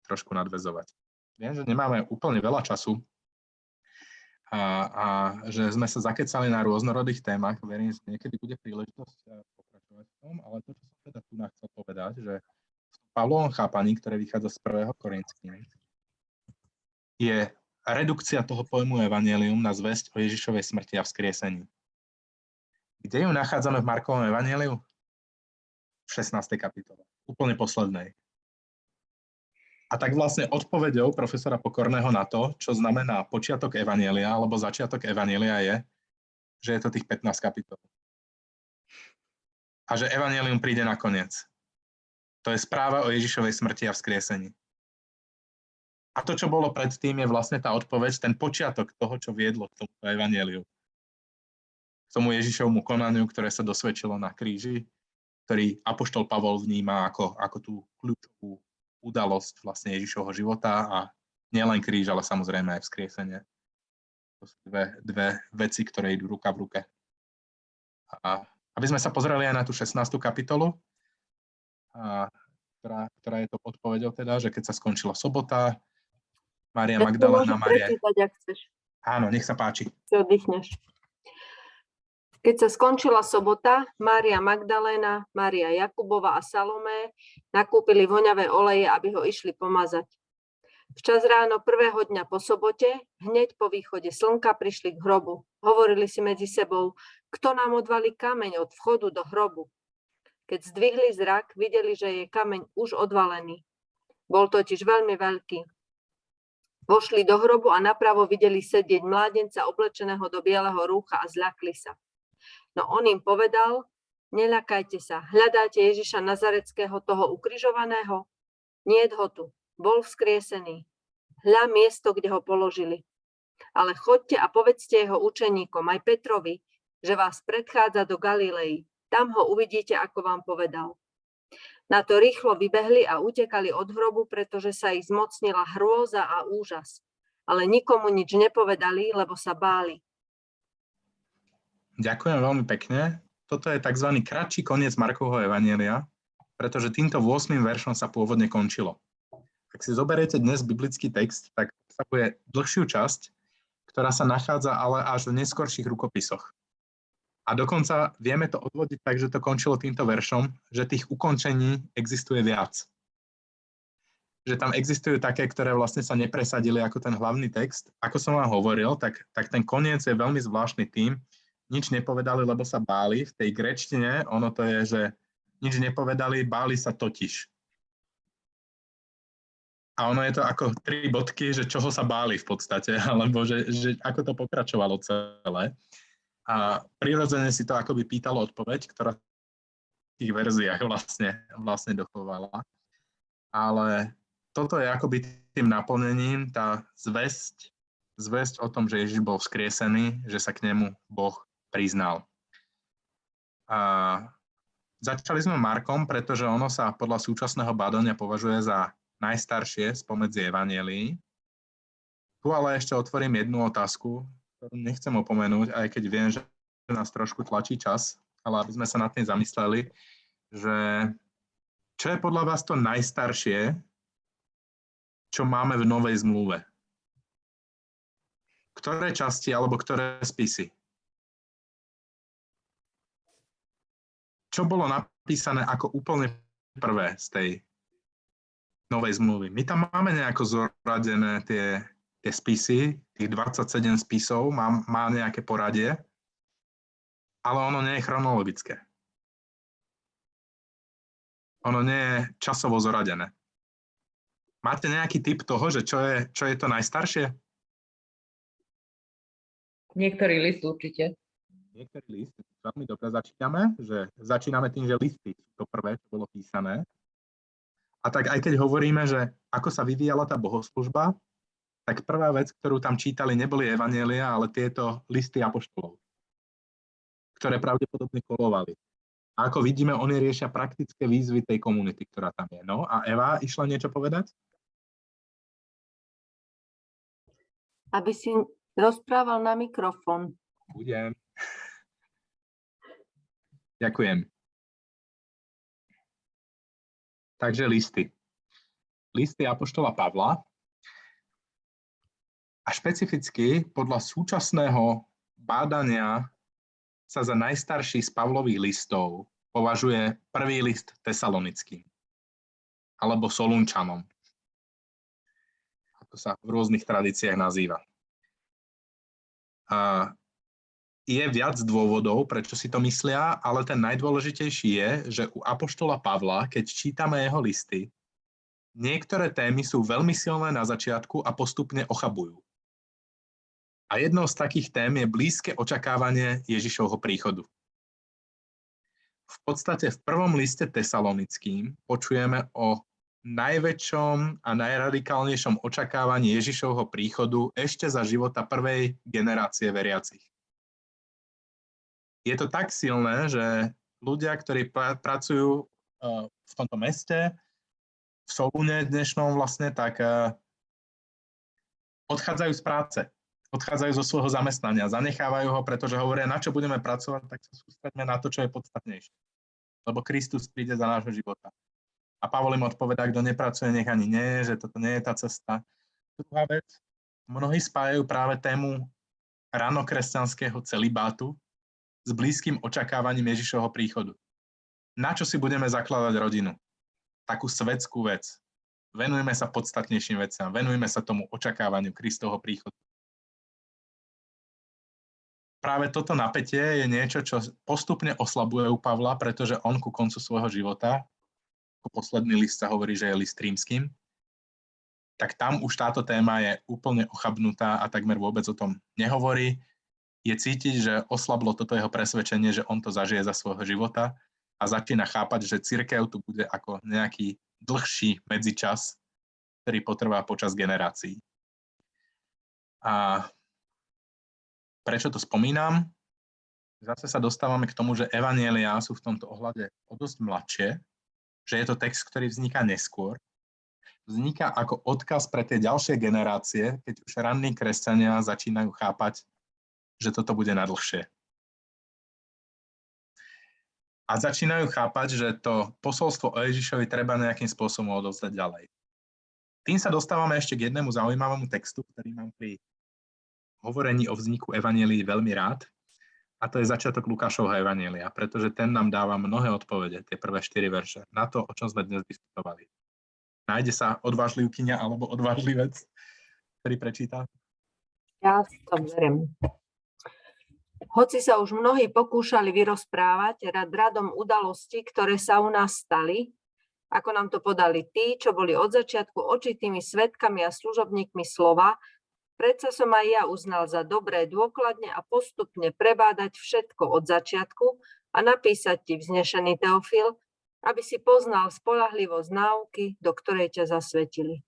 trošku nadväzovať. Viem, že nemáme úplne veľa času, a že sme sa zakecali na rôznorodých témach. Verím, že niekedy bude príležitosť pokračovať v tom, ale to, čo som teda tu chcel povedať, že v Pavlovom chápaní, ktoré vychádza z 1. Korinským, je redukcia toho pojmu evanjelium na zvesť o Ježišovej smrti a vzkriesení. Kde ju nachádzame v Markovom evanjeliu? V 16. kapitole, úplne poslednej. A tak vlastne odpoveďou profesora Pokorného na to, čo znamená počiatok evanjelia alebo začiatok evanjelia je, že je to tých 15 kapitol. A že evanjelium príde nakoniec. To je správa o Ježišovej smrti a vzkriesení. A to, čo bolo predtým, je vlastne tá odpoveď, ten počiatok toho, čo viedlo k tomuto evanjeliu. K tomu Ježišovmu konaniu, ktoré sa dosvedčilo na kríži, ktorý apoštol Pavol vníma ako tú kľúčovú udalosť vlastne Ježišovho života a nielen kríž, ale samozrejme aj vzkriesenie. To sú dve veci, ktoré idú ruka v ruke. A aby sme sa pozreli aj na tú 16. kapitolu, a ktorá je to odpoveďou teda, že keď sa skončila sobota, Mária Ja to Magdaléna, môžem Mária... prečítať, ak chceš. Áno, nech sa páči. Si oddychneš. Keď sa skončila sobota, Mária Magdaléna, Mária Jakubova a Salomé nakúpili voňavé oleje, aby ho išli pomazať. Včas ráno prvého dňa po sobote, hneď po východe slnka, prišli k hrobu. Hovorili si medzi sebou, kto nám odvalí kameň od vchodu do hrobu. Keď zdvihli zrak, videli, že je kameň už odvalený. Bol totiž veľmi veľký. Vošli do hrobu a napravo videli sedieť mládenca oblečeného do bieleho rúcha a zľakli sa. No on im povedal, neľakajte sa, hľadáte Ježiša Nazareckého, toho ukrižovaného? Niet ho tu, bol vzkriesený. Hľa miesto, kde ho položili. Ale choďte a povedzte jeho učeníkom, aj Petrovi, že vás predchádza do Galilei. Tam ho uvidíte, ako vám povedal. Na to rýchlo vybehli a utekali od hrobu, pretože sa ich zmocnila hrôza a úžas. Ale nikomu nič nepovedali, lebo sa báli. Ďakujem veľmi pekne. Toto je tzv. Kratší koniec Markovho evanjelia, pretože týmto 8. veršom sa pôvodne končilo. Ak si zoberiete dnes biblický text, tak obsahuje dlhšiu časť, ktorá sa nachádza ale až v neskorších rukopisoch. A dokonca vieme to odvodiť tak, že to končilo týmto veršom, že tých ukončení existuje viac. Že tam existujú také, ktoré vlastne sa nepresadili ako ten hlavný text. Ako som vám hovoril, tak ten koniec je veľmi zvláštny tým, nič nepovedali, lebo sa báli. V tej gréčtine ono to je, že nič nepovedali, báli sa totiž. A ono je to ako 3 bodky, že čoho sa báli v podstate, alebo že ako to pokračovalo celé. A prirodzene si to akoby pýtalo odpoveď, ktorá v tých verziách vlastne dochovala. Ale toto je akoby tým naplnením, tá zvesť o tom, že Ježiš bol vzkriesený, že sa k nemu Boh priznal. A začali sme Markom, pretože ono sa podľa súčasného bádania považuje za najstaršie spomedzi evanjelií. Tu ale ešte otvorím jednu otázku, ktorú nechcem opomenúť, aj keď viem, že nás trošku tlačí čas, ale aby sme sa nad tým zamysleli, že čo je podľa vás to najstaršie, čo máme v Novej zmluve? Ktoré časti alebo ktoré spisy? Čo bolo napísané ako úplne prvé z tej Novej zmluvy? My tam máme nejako zoradené tie spisy, tých 27 spisov, má nejaké poradie, ale ono nie je chronologické. Ono nie je časovo zoradené. Máte nejaký tip toho, že čo je to najstaršie? Niektorý list určite. Niektorý list, veľmi dobre začíname, že začíname tým, že listy sú to prvé, čo bolo písané. A tak aj keď hovoríme, že ako sa vyvíjala tá bohoslužba, tak prvá vec, ktorú tam čítali, neboli evanjelia, ale tieto listy apoštolov, ktoré pravdepodobne kolovali. A ako vidíme, oni riešia praktické výzvy tej komunity, ktorá tam je. No a Eva išla niečo povedať? Aby si rozprával na mikrofón. Budem. Ďakujem. Takže listy. Listy apoštola Pavla. A špecificky podľa súčasného bádania sa za najstarší z Pavlových listov považuje prvý list Tesalonickým alebo Solunčanom. Ako sa v rôznych tradíciách nazýva. A je viac dôvodov, prečo si to myslia, ale ten najdôležitejší je, že u apoštola Pavla, keď čítame jeho listy, niektoré témy sú veľmi silné na začiatku a postupne ochabujú. A jednou z takých tém je blízke očakávanie Ježišovho príchodu. V podstate v prvom liste Tesalonickým počujeme o najväčšom a najradikálnejšom očakávaní Ježišovho príchodu ešte za života prvej generácie veriacich. Je to tak silné, že ľudia, ktorí pracujú v tomto meste, v Solúne dnešnom vlastne, tak odchádzajú z práce. Odchádzajú zo svojho zamestnania, zanechávajú ho, pretože hovoria, na čo budeme pracovať, tak sa sústreďme na to, čo je podstatnejšie. Lebo Kristus príde za nášho života. A Pavol im odpovedá, kto nepracuje, nech ani nie, že toto nie je tá cesta. Druhá vec, mnohí spájajú práve tému ranokresťanského celibátu s blízkym očakávaním Ježišovho príchodu. Na čo si budeme zakladať rodinu? Takú svetskú vec. Venujme sa podstatnejším veciam, venujme sa tomu očakávaniu Kristovho príchodu. Práve toto napätie je niečo, čo postupne oslabuje u Pavla, pretože on ku koncu svojho života, ako posledný list sa hovorí, že je list rímskym, tak tam už táto téma je úplne ochabnutá a takmer vôbec o tom nehovorí. Je cítiť, že oslablo toto jeho presvedčenie, že on to zažije za svojho života a začína chápať, že cirkev tu bude ako nejaký dlhší medzičas, ktorý potrvá počas generácií. A prečo to spomínam? Zase sa dostávame k tomu, že evanjeliá sú v tomto ohľade o dosť mladšie, že je to text, ktorý vzniká neskôr. Vzniká ako odkaz pre tie ďalšie generácie, keď už ranní kresťania začínajú chápať, že toto bude na dlhšie. A začínajú chápať, že to posolstvo o Ježišovi treba nejakým spôsobom odovzdať ďalej. Tým sa dostávame ešte k jednému zaujímavému textu, ktorý mám pri hovorení o vzniku evanjelií veľmi rád, a to je začiatok Lukášovho evanjelia, pretože ten nám dáva mnohé odpovede, tie prvé 4 verše, na to, o čom sme dnes diskutovali. Nájde sa odvážlivkyňa alebo odvážlivec, ktorý prečíta? Ja to beriem. Hoci sa už mnohí pokúšali vyrozprávať radom udalostí, ktoré sa u nás stali, ako nám to podali tí, čo boli od začiatku očitými svedkami a služobníkmi slova, predsa som aj ja uznal za dobré dôkladne a postupne prebádať všetko od začiatku a napísať ti, vznešený Teofil, aby si poznal spoľahlivosť náuky, do ktorej ťa zasvetili.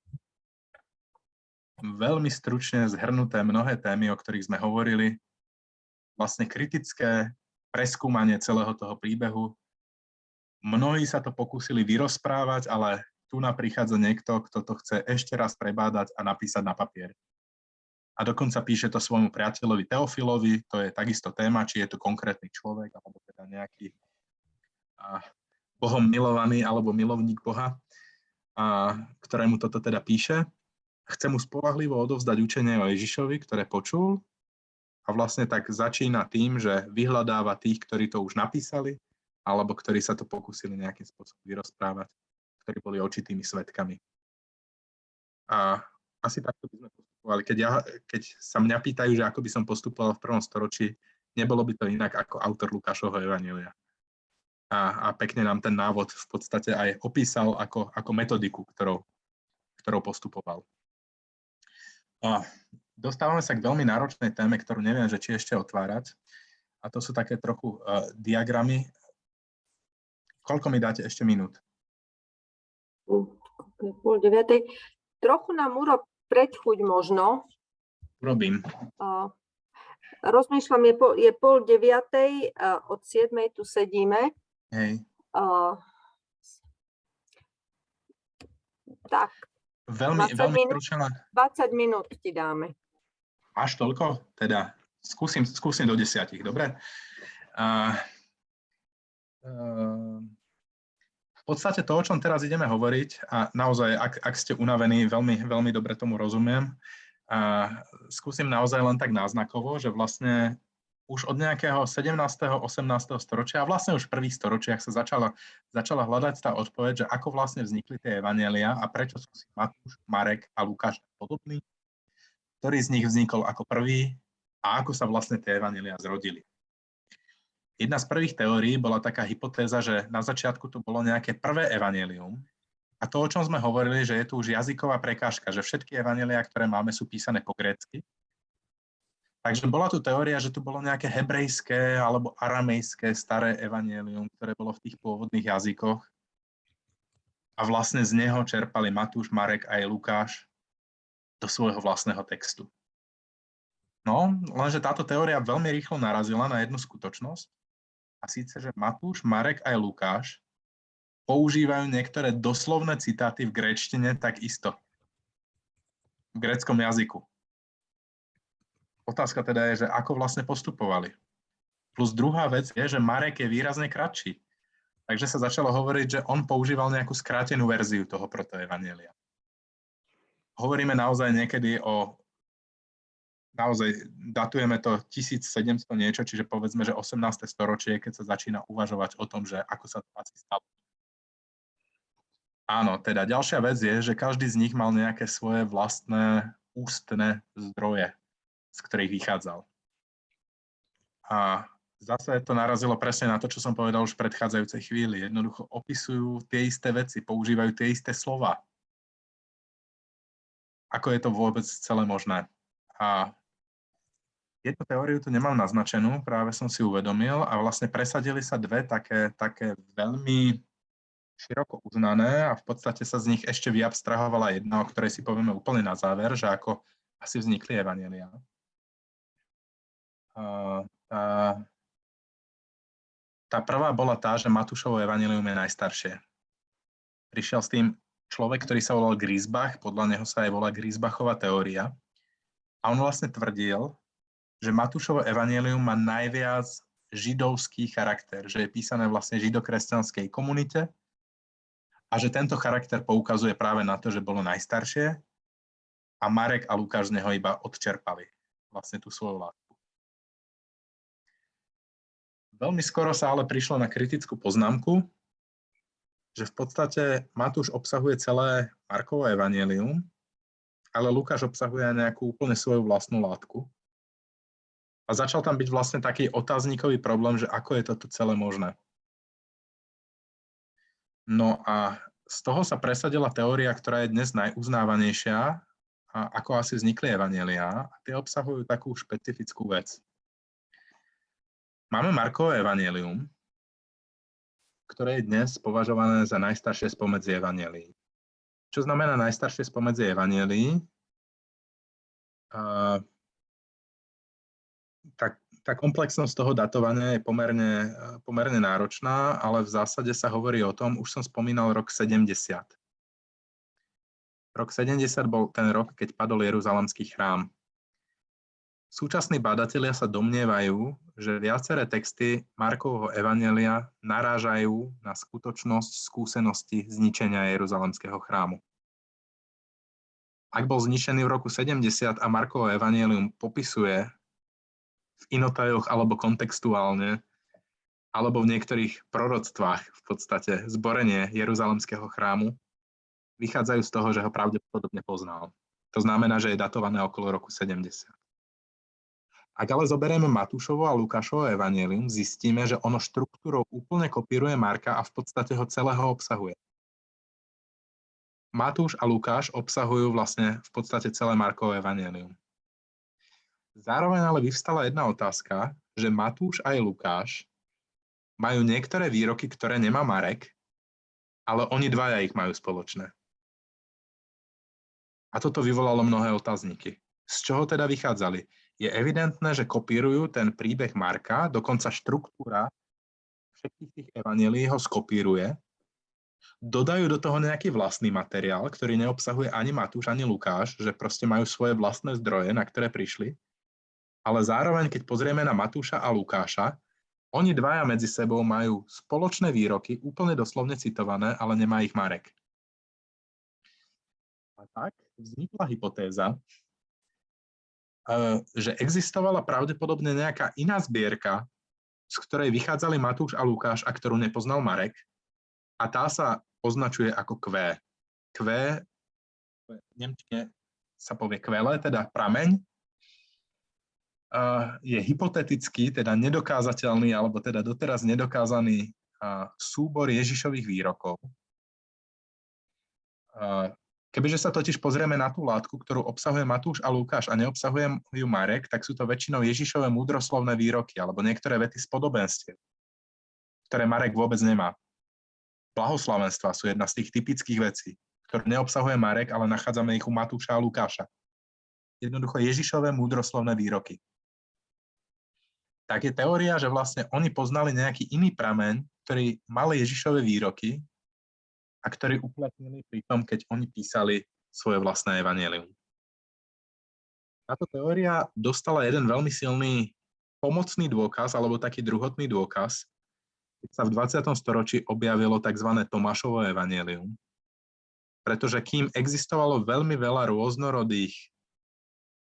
Veľmi stručne zhrnuté mnohé témy, o ktorých sme hovorili, vlastne kritické preskúmanie celého toho príbehu. Mnohí sa to pokúsili vyrozprávať, ale tu prichádza niekto, kto to chce ešte raz prebádať a napísať na papier. A dokonca píše to svojmu priateľovi Teofilovi, to je takisto téma, či je to konkrétny človek, alebo teda nejaký Bohom milovaný, alebo milovník Boha, ktorému toto teda píše. Chce mu spoľahlivo odovzdať učenie o Ježišovi, ktoré počul, a vlastne tak začína tým, že vyhľadáva tých, ktorí to už napísali, alebo ktorí sa to pokúsili nejakým spôsobom vyrozprávať, ktorí boli očitými svedkami. A asi takto by sme postupovali. Keď sa mňa pýtajú, že ako by som postupoval v 1. storočí, nebolo by to inak ako autor Lukášovho evanjelia. A pekne nám ten návod v podstate aj opísal ako metodiku, ktorou postupoval. A dostávame sa k veľmi náročnej téme, ktorú neviem, že či ešte otvárať. A to sú také trochu diagramy. Koľko mi dáte ešte minút? 8:30. Trochu nám urob predchuť možno. Robím. Rozmýšľam, je 8:30, od 7:00 tu sedíme. Hej. Tak. Veľmi stručná. 20 minút ti dáme. Až toľko? Teda skúsim do 10, dobre? V podstate to, o čom teraz ideme hovoriť, a naozaj, ak ste unavení, veľmi, veľmi dobre tomu rozumiem, skúsim naozaj len tak náznakovo, že vlastne už od nejakého 17. 18. storočia, a vlastne už v prvých storočiach sa začala hľadať tá odpoveď, že ako vlastne vznikli tie evanjelia a prečo sú si Matúš, Marek a Lukáš podobní, ktorý z nich vznikol ako prvý a ako sa vlastne tie evanjelia zrodili. Jedna z prvých teórií bola taká hypotéza, že na začiatku tu bolo nejaké prvé evanjelium a to, o čom sme hovorili, že je tu už jazyková prekážka, že všetky evanjelia, ktoré máme, sú písané po grécky. Takže bola tu teória, že tu bolo nejaké hebrejské alebo aramejské staré evanjelium, ktoré bolo v tých pôvodných jazykoch a vlastne z neho čerpali Matúš, Marek a aj Lukáš do svojho vlastného textu. No, lenže táto teória veľmi rýchlo narazila na jednu skutočnosť, a síce, že Matúš, Marek a aj Lukáš používajú niektoré doslovné citáty v gréčtine takisto, v gréckom jazyku. Otázka teda je, že ako vlastne postupovali. Plus druhá vec je, že Marek je výrazne kratší. Takže sa začalo hovoriť, že on používal nejakú skrátenú verziu toho protoevanjelia. Hovoríme naozaj niekedy naozaj datujeme to 1700 niečo, čiže povedzme, že 18. storočie, keď sa začína uvažovať o tom, že ako sa to asi stalo. Áno, teda ďalšia vec je, že každý z nich mal nejaké svoje vlastné ústne zdroje, z ktorých vychádzal. A zase to narazilo presne na to, čo som povedal už v predchádzajúcej chvíli. Jednoducho opisujú tie isté veci, používajú tie isté slova. Ako je to vôbec celé možné? A jednu teóriu tu nemám naznačenú, práve som si uvedomil a vlastne presadili sa dve také veľmi široko uznané a v podstate sa z nich ešte vyabstrahovala jedna, o ktorej si povieme úplne na záver, že ako asi vznikli evanjelia. Tá prvá bola tá, že Matúšovo evanjelium je najstaršie. Prišiel s tým človek, ktorý sa volal Griesbach, podľa neho sa aj volá Griesbachová teória. A on vlastne tvrdil, že Matúšovo evanjelium má najviac židovský charakter, že je písané vlastne židokresťanskej komunite a že tento charakter poukazuje práve na to, že bolo najstaršie a Marek a Lukáš z neho iba odčerpali vlastne tú svoju látku. Veľmi skoro sa ale prišlo na kritickú poznámku, že v podstate Matúš obsahuje celé Markovo evanjelium, ale Lukáš obsahuje aj nejakú úplne svoju vlastnú látku. A začal tam byť vlastne taký otáznikový problém, že ako je toto celé možné. No a z toho sa presadila teória, ktorá je dnes najuznávanejšia, a ako asi vznikli evanjeliá, a tie obsahujú takú špecifickú vec. Máme Markovo evanjelium, ktoré je dnes považované za najstaršie spomedzi evanjelií. Čo znamená najstaršie spomedzi evanjelií? Tá komplexnosť toho datovania je pomerne náročná, ale v zásade sa hovorí o tom, už som spomínal rok 70. Rok 70 bol ten rok, keď padol Jeruzalemský chrám. Súčasní badatelia sa domnievajú, že viaceré texty Markovho evanjelia narážajú na skutočnosť skúsenosti zničenia Jeruzalemského chrámu. Ak bol zničený v roku 70 a Markovo evanjelium popisuje v inotajoch alebo kontextuálne, alebo v niektorých proroctvách v podstate zborenie Jeruzalemského chrámu, vychádzajú z toho, že ho pravdepodobne poznal. To znamená, že je datované okolo roku 70. Ak ale zoberieme Matúšovo a Lukášovo evanjelium, zistíme, že ono štruktúrou úplne kopíruje Marka a v podstate ho celého obsahuje. Matúš a Lukáš obsahujú vlastne v podstate celé Markovo evanjelium. Zároveň ale vyvstala jedna otázka, že Matúš aj Lukáš majú niektoré výroky, ktoré nemá Marek, ale oni dvaja ich majú spoločné. A toto vyvolalo mnohé otázniky. Z čoho teda vychádzali? Je evidentné, že kopírujú ten príbeh Marka, dokonca štruktúra všetkých tých evanjelií ho skopíruje, dodajú do toho nejaký vlastný materiál, ktorý neobsahuje ani Matúš, ani Lukáš, že proste majú svoje vlastné zdroje, na ktoré prišli, ale zároveň, keď pozrieme na Matúša a Lukáša, oni dvaja medzi sebou majú spoločné výroky, úplne doslovne citované, ale nemá ich Marek. A tak vznikla hypotéza, že existovala pravdepodobne nejaká iná zbierka, z ktorej vychádzali Matúš a Lukáš a ktorú nepoznal Marek, a tá sa označuje ako Q. Q v nemčine sa povie kvele, teda prameň, je hypotetický, teda nedokázateľný, alebo teda doteraz nedokázaný súbor Ježišových výrokov. Kebyže sa totiž pozrieme na tú látku, ktorú obsahuje Matúš a Lukáš a neobsahuje ju Marek, tak sú to väčšinou Ježišové múdroslovné výroky alebo niektoré vety z podobenstiev, ktoré Marek vôbec nemá. Blahoslavenstvá sú jedna z tých typických vecí, ktoré neobsahuje Marek, ale nachádzame ich u Matúša a Lukáša. Jednoducho Ježišové múdroslovné výroky. Tak je teória, že vlastne oni poznali nejaký iný prameň, ktorý mal Ježišove výroky a ktorý uplatnili pri tom, keď oni písali svoje vlastné evanjelium. Táto teória dostala jeden veľmi silný pomocný dôkaz, alebo taký druhotný dôkaz, keď sa v 20. storočí objavilo tzv. Tomášovo evanjelium, pretože kým existovalo veľmi veľa rôznorodých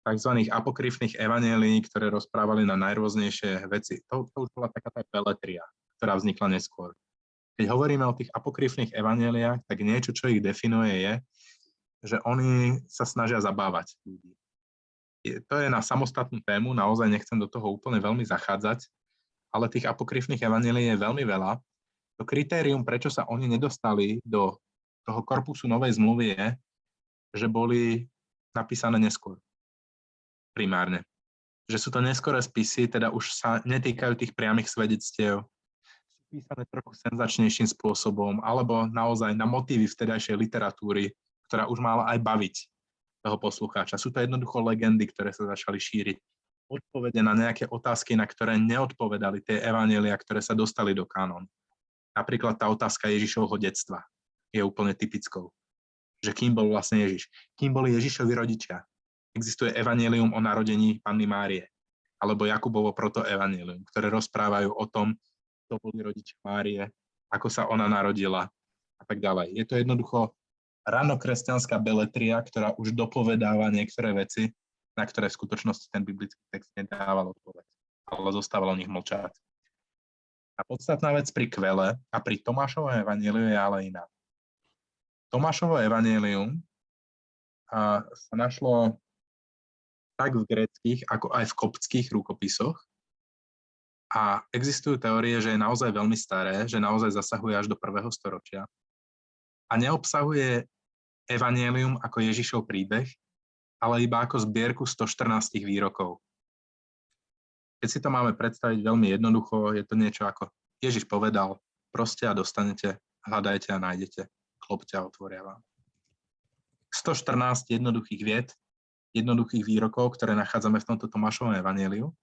tzv. Apokryfných evanjelií, ktoré rozprávali na najrôznejšie veci, to už bola taká tá beletria, ktorá vznikla neskôr. Keď hovoríme o tých apokryfných evanjeliách, tak niečo, čo ich definuje, je, že oni sa snažia zabávať ľudí. To je na samostatnú tému, naozaj nechcem do toho úplne veľmi zachádzať, ale tých apokryfných evanjelií je veľmi veľa. To kritérium, prečo sa oni nedostali do toho korpusu Novej zmluvy, je, že boli napísané neskôr. Primárne. Že sú to neskoré spisy, teda už sa netýkajú tých priamych svedectiev, sú písané trochu senzačnejším spôsobom, alebo naozaj na motívy vtedajšej literatúry, ktorá už mala aj baviť toho poslucháča. Sú to jednoducho legendy, ktoré sa začali šíriť. Odpovede na nejaké otázky, na ktoré neodpovedali tie evanjelia, ktoré sa dostali do kánon. Napríklad tá otázka Ježišovho detstva je úplne typickou. Že kým bol vlastne Ježiš? Kým boli Ježišovi rodičia? Existuje evanjelium o narodení Panny Márie, alebo Jakubovo protoevanjelium, ktoré rozprávajú o tom, kto boli rodičia Márie, ako sa ona narodila a tak ďalej. Je to jednoducho ranokresťanská beletria, ktorá už dopovedáva niektoré veci, na ktoré v skutočnosti ten biblický text nedával odpoveď, ale zostávalo o nich mlčať. A podstatná vec pri Kvele a pri Tomášovom evanjeliu je ale iná. Tomášovo evanjelium sa našlo tak v gréckych, ako aj v koptských rukopisoch. A existujú teórie, že je naozaj veľmi staré, že naozaj zasahuje až do 1. storočia. A neobsahuje evanjelium ako Ježišov príbeh, ale iba ako zbierku 114 výrokov. Keď si to máme predstaviť veľmi jednoducho, je to niečo ako Ježiš povedal, proste a dostanete, hľadajte a nájdete, klopte a otvoria vám. 114 jednoduchých vied, jednoduchých výrokov, ktoré nachádzame v tomto Tomášovom evanjeliu.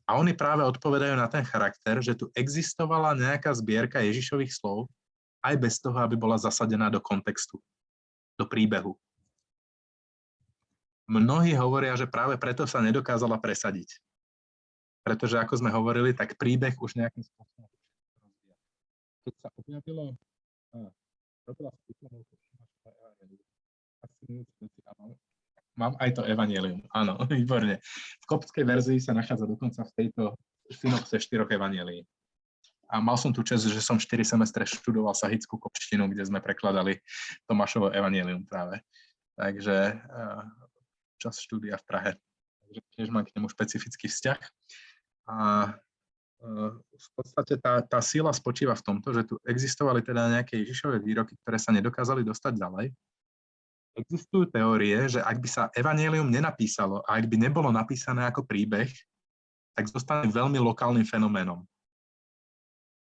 A oni práve odpovedajú na ten charakter, že tu existovala nejaká zbierka Ježišových slov, aj bez toho, aby bola zasadená do kontextu, do príbehu. Mnohí hovoria, že práve preto sa nedokázala presadiť. Pretože, ako sme hovorili, tak príbeh už nejakým spôsobom rozvíja. Keď sa objavilo mám aj to evanjelium, áno, výborne. V koptskej verzii sa nachádza dokonca v tejto synopse 4 evanjelií. A mal som tu čest, že som 4 semestre študoval sahickú kopštinu, kde sme prekladali Tomášovo evanjelium práve. Takže čas štúdia v Prahe. Takže tiež mám k nemu špecifický vzťah. A v podstate tá sila spočíva v tomto, že tu existovali teda nejaké Ježišové výroky, ktoré sa nedokázali dostať ďalej. Existujú teórie, že ak by sa evanjelium nenapísalo a ak by nebolo napísané ako príbeh, tak zostane veľmi lokálnym fenoménom.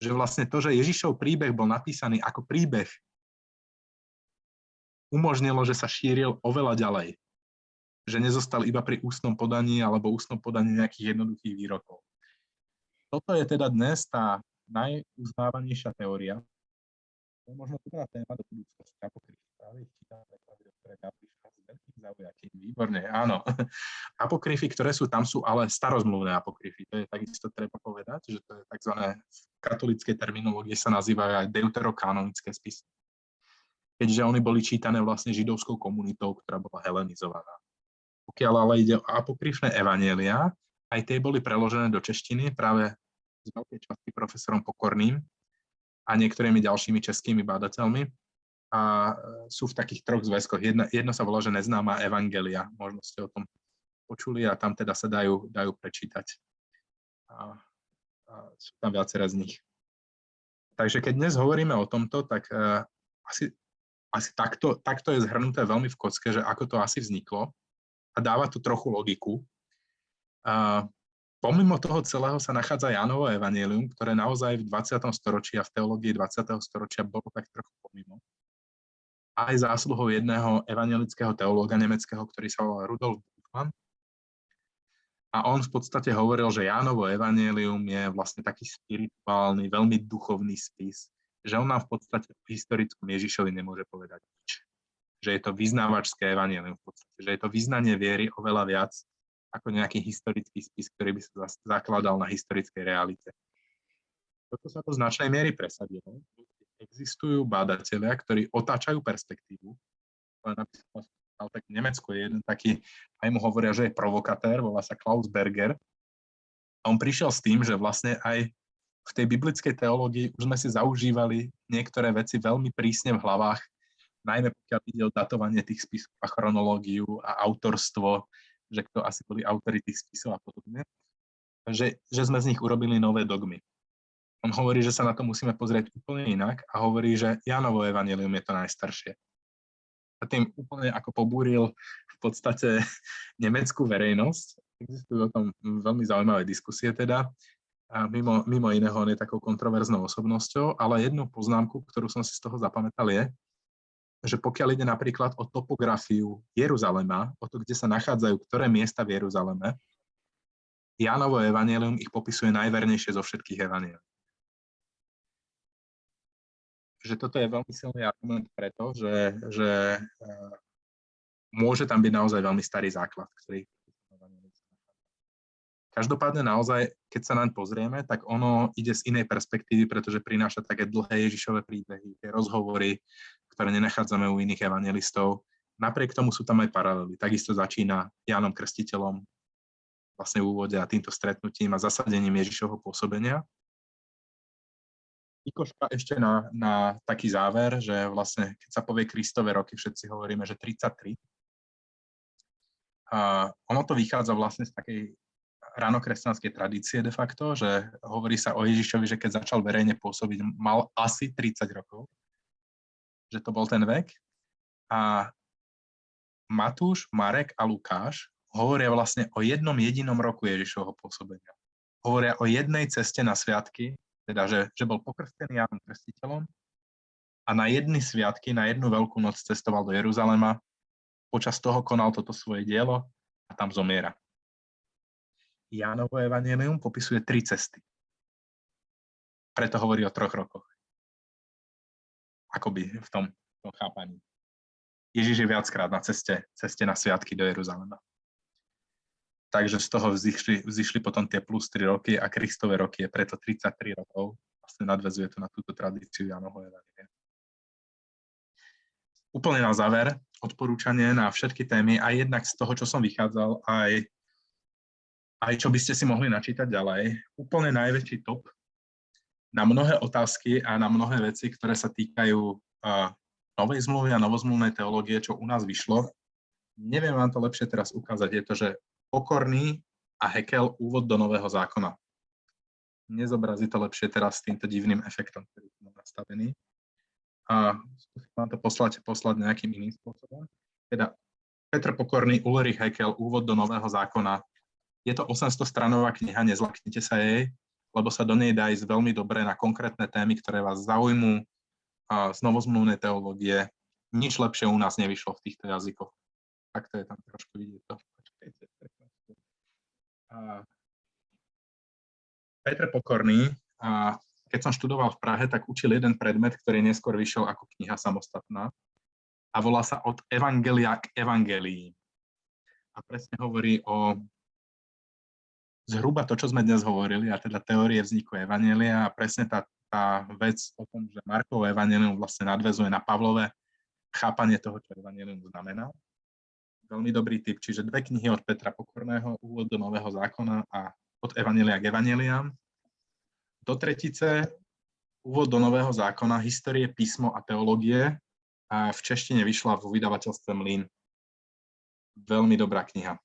Že vlastne to, že Ježišov príbeh bol napísaný ako príbeh, umožnilo, že sa šíril oveľa ďalej. Že nezostal iba pri ústnom podaní alebo ústnom podaní nejakých jednoduchých výrokov. Toto je teda dnes tá najuznávanejšia teória. To je možno dobrá téma do budúcnosti apokryfy. Práve ich čítam preklady, ktoré napíšem s veľkým zaujatím. Výborne, áno. Apokryfy, ktoré sú tam, sú ale starozmluvné apokryfy. To je takisto treba povedať, že to je tzv. V katolíckej terminológii sa nazývajú aj deuterokanonické spisy. Keďže oni boli čítané vlastne židovskou komunitou, ktorá bola helenizovaná. Pokiaľ ale ide o apokryfné evanjelia, aj tie boli preložené do češtiny práve z veľkej časti profesorom Pokorným a niektorými ďalšími českými bádateľmi. A sú v takých 3 zväzkoch. Jedno sa volá, že Neznáma evangelia. Možno ste o tom počuli a tam teda sa dajú prečítať. A sú tam viaceré z nich. Takže keď dnes hovoríme o tomto, tak asi takto je zhrnuté veľmi v kocke, že ako to asi vzniklo a dáva to trochu logiku. Pomimo toho celého sa nachádza Jánovo evanjelium, ktoré naozaj v 20. storočí a v teológii 20. storočia bolo tak trochu pomimo. Aj zásluhou jedného evanjelického teológa nemeckého, ktorý sa volal Rudolf Buchmann. A on v podstate hovoril, že Jánovo evanjelium je vlastne taký spirituálny, veľmi duchovný spis, že on nám v podstate v historickom Ježišovi nemôže povedať nič. Že je to vyznávačské evanjelium v podstate, že je to vyznanie viery oveľa viac ako nejaký historický spis, ktorý by sa zakladal na historickej realite. Toto sa do značnej miery presadilo. Existujú bádatelia, ktorí otáčajú perspektívu. Len aby som povedal, tak v Nemecku je jeden taký, aj mu hovoria, že je provokatér, volá sa Klaus Berger. A on prišiel s tým, že vlastne aj v tej biblickej teológii už sme si zaužívali niektoré veci veľmi prísne v hlavách, najmä pokiaľ ide o datovanie tých spisov a chronológiu a autorstvo, že kto asi boli autori tých spisov a podobne, že sme z nich urobili nové dogmy. On hovorí, že sa na to musíme pozrieť úplne inak a hovorí, že Jánovo evanjelium je to najstaršie. A tým úplne ako pobúril v podstate nemeckú verejnosť. Existujú o tom veľmi zaujímavé diskusie teda. A mimo iného on je takou kontroverznou osobnosťou, ale jednu poznámku, ktorú som si z toho zapamätal je, že pokiaľ ide napríklad o topografiu Jeruzalema, o to, kde sa nachádzajú ktoré miesta v Jeruzaleme, Jánovo evanjelium ich popisuje najvernejšie zo všetkých evanjelií. Že toto je veľmi silný argument preto, že môže tam byť naozaj veľmi starý základ, ktorý... Každopádne naozaj, keď sa naň pozrieme, tak ono ide z inej perspektívy, pretože prináša také dlhé Ježišové príbehy, tie rozhovory, ktoré nenachádzame u iných evanjelistov. Napriek tomu sú tam aj paralely. Takisto začína Jánom Krstiteľom vlastne v úvode a týmto stretnutím a zasadením Ježišovho pôsobenia. Ikoška ešte na taký záver, že vlastne, keď sa povie Kristove roky, všetci hovoríme, že 33. A ono to vychádza vlastne z takej ranokresťanskej tradície de facto, že hovorí sa o Ježišovi, že keď začal verejne pôsobiť, mal asi 30 rokov, že to bol ten vek. A Matúš, Marek a Lukáš hovoria vlastne o jednom jedinom roku Ježišovho pôsobenia. Hovoria o jednej ceste na sviatky, teda že bol pokrstený Jánom Krstiteľom a na jedny sviatky, na jednu veľkú noc cestoval do Jeruzalema, počas toho konal toto svoje dielo a tam zomiera. Jánovo evanjelium popisuje 3 cesty. Preto hovorí o 3 rokoch. Akoby v tom chápaní. Ježiš je viackrát na ceste na sviatky do Jeruzalema. Takže z toho vzýšli potom tie plus 3 roky a Kristove roky je preto 33 rokov. Vlastne nadväzuje to na túto tradíciu Jánovho evanjelia. Úplne na záver odporúčanie na všetky témy, aj jednak z toho, čo som vychádzal, aj čo by ste si mohli načítať ďalej. Úplne najväčší top na mnohé otázky a na mnohé veci, ktoré sa týkajú novej zmluvy a novozmluvnej teológie, čo u nás vyšlo. Neviem vám to lepšie teraz ukázať. Je to, že Pokorný a Hekel úvod do Nového zákona. Nezobrazí to lepšie teraz s týmto divným efektom, ktorý je nastavený. A skúsim vám to poslať nejakým iným spôsobom. Teda Petr Pokorný, Ulrich Hekel, úvod do Nového zákona. Je to 800-stranová kniha, nezlaknite sa jej, lebo sa do nej dá ísť veľmi dobre na konkrétne témy, ktoré vás zaujmú z novozmluvnej teológie. Nič lepšie u nás nevyšlo v týchto jazykoch. Takto je tam trošku vidieť to. Petr Pokorný, keď som študoval v Prahe, tak učil jeden predmet, ktorý neskôr vyšiel ako kniha samostatná a volá sa Od evangelia k evangelii. A presne hovorí o zhruba to, čo sme dnes hovorili, a teda teórie vzniku evanjelia a presne tá vec o tom, že Markovo evanjelium vlastne nadväzuje na Pavlové chápanie toho, čo evanjelium znamená. Veľmi dobrý tip, čiže 2 knihy od Petra Pokorného, úvod do Nového zákona a Od evanjelia k evanjeliám. Do tretice úvod do Nového zákona, histórie, písmo a teológie a v češtine vyšla vo vydavateľstve Mlyn. Veľmi dobrá kniha.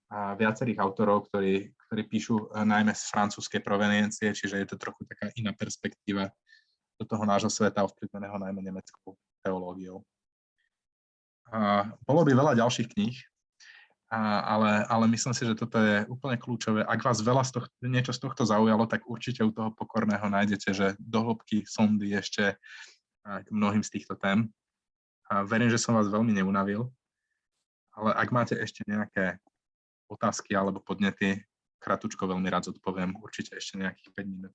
A viacerých autorov, ktorí píšu najmä z francúzskej proveniencie, čiže je to trochu taká iná perspektíva do toho nášho sveta, ovplyvneného najmä nemeckou teológiou. A bolo by veľa ďalších kníh, ale myslím si, že toto je úplne kľúčové. Ak vás niečo z tohto zaujalo, tak určite u toho Pokorného nájdete, že do hĺbky sondy ešte k mnohým z týchto tém. A verím, že som vás veľmi neunavil, ale ak máte ešte nejaké otázky alebo podnety, kratučko veľmi rád zodpoviem, určite ešte nejakých 5 minút.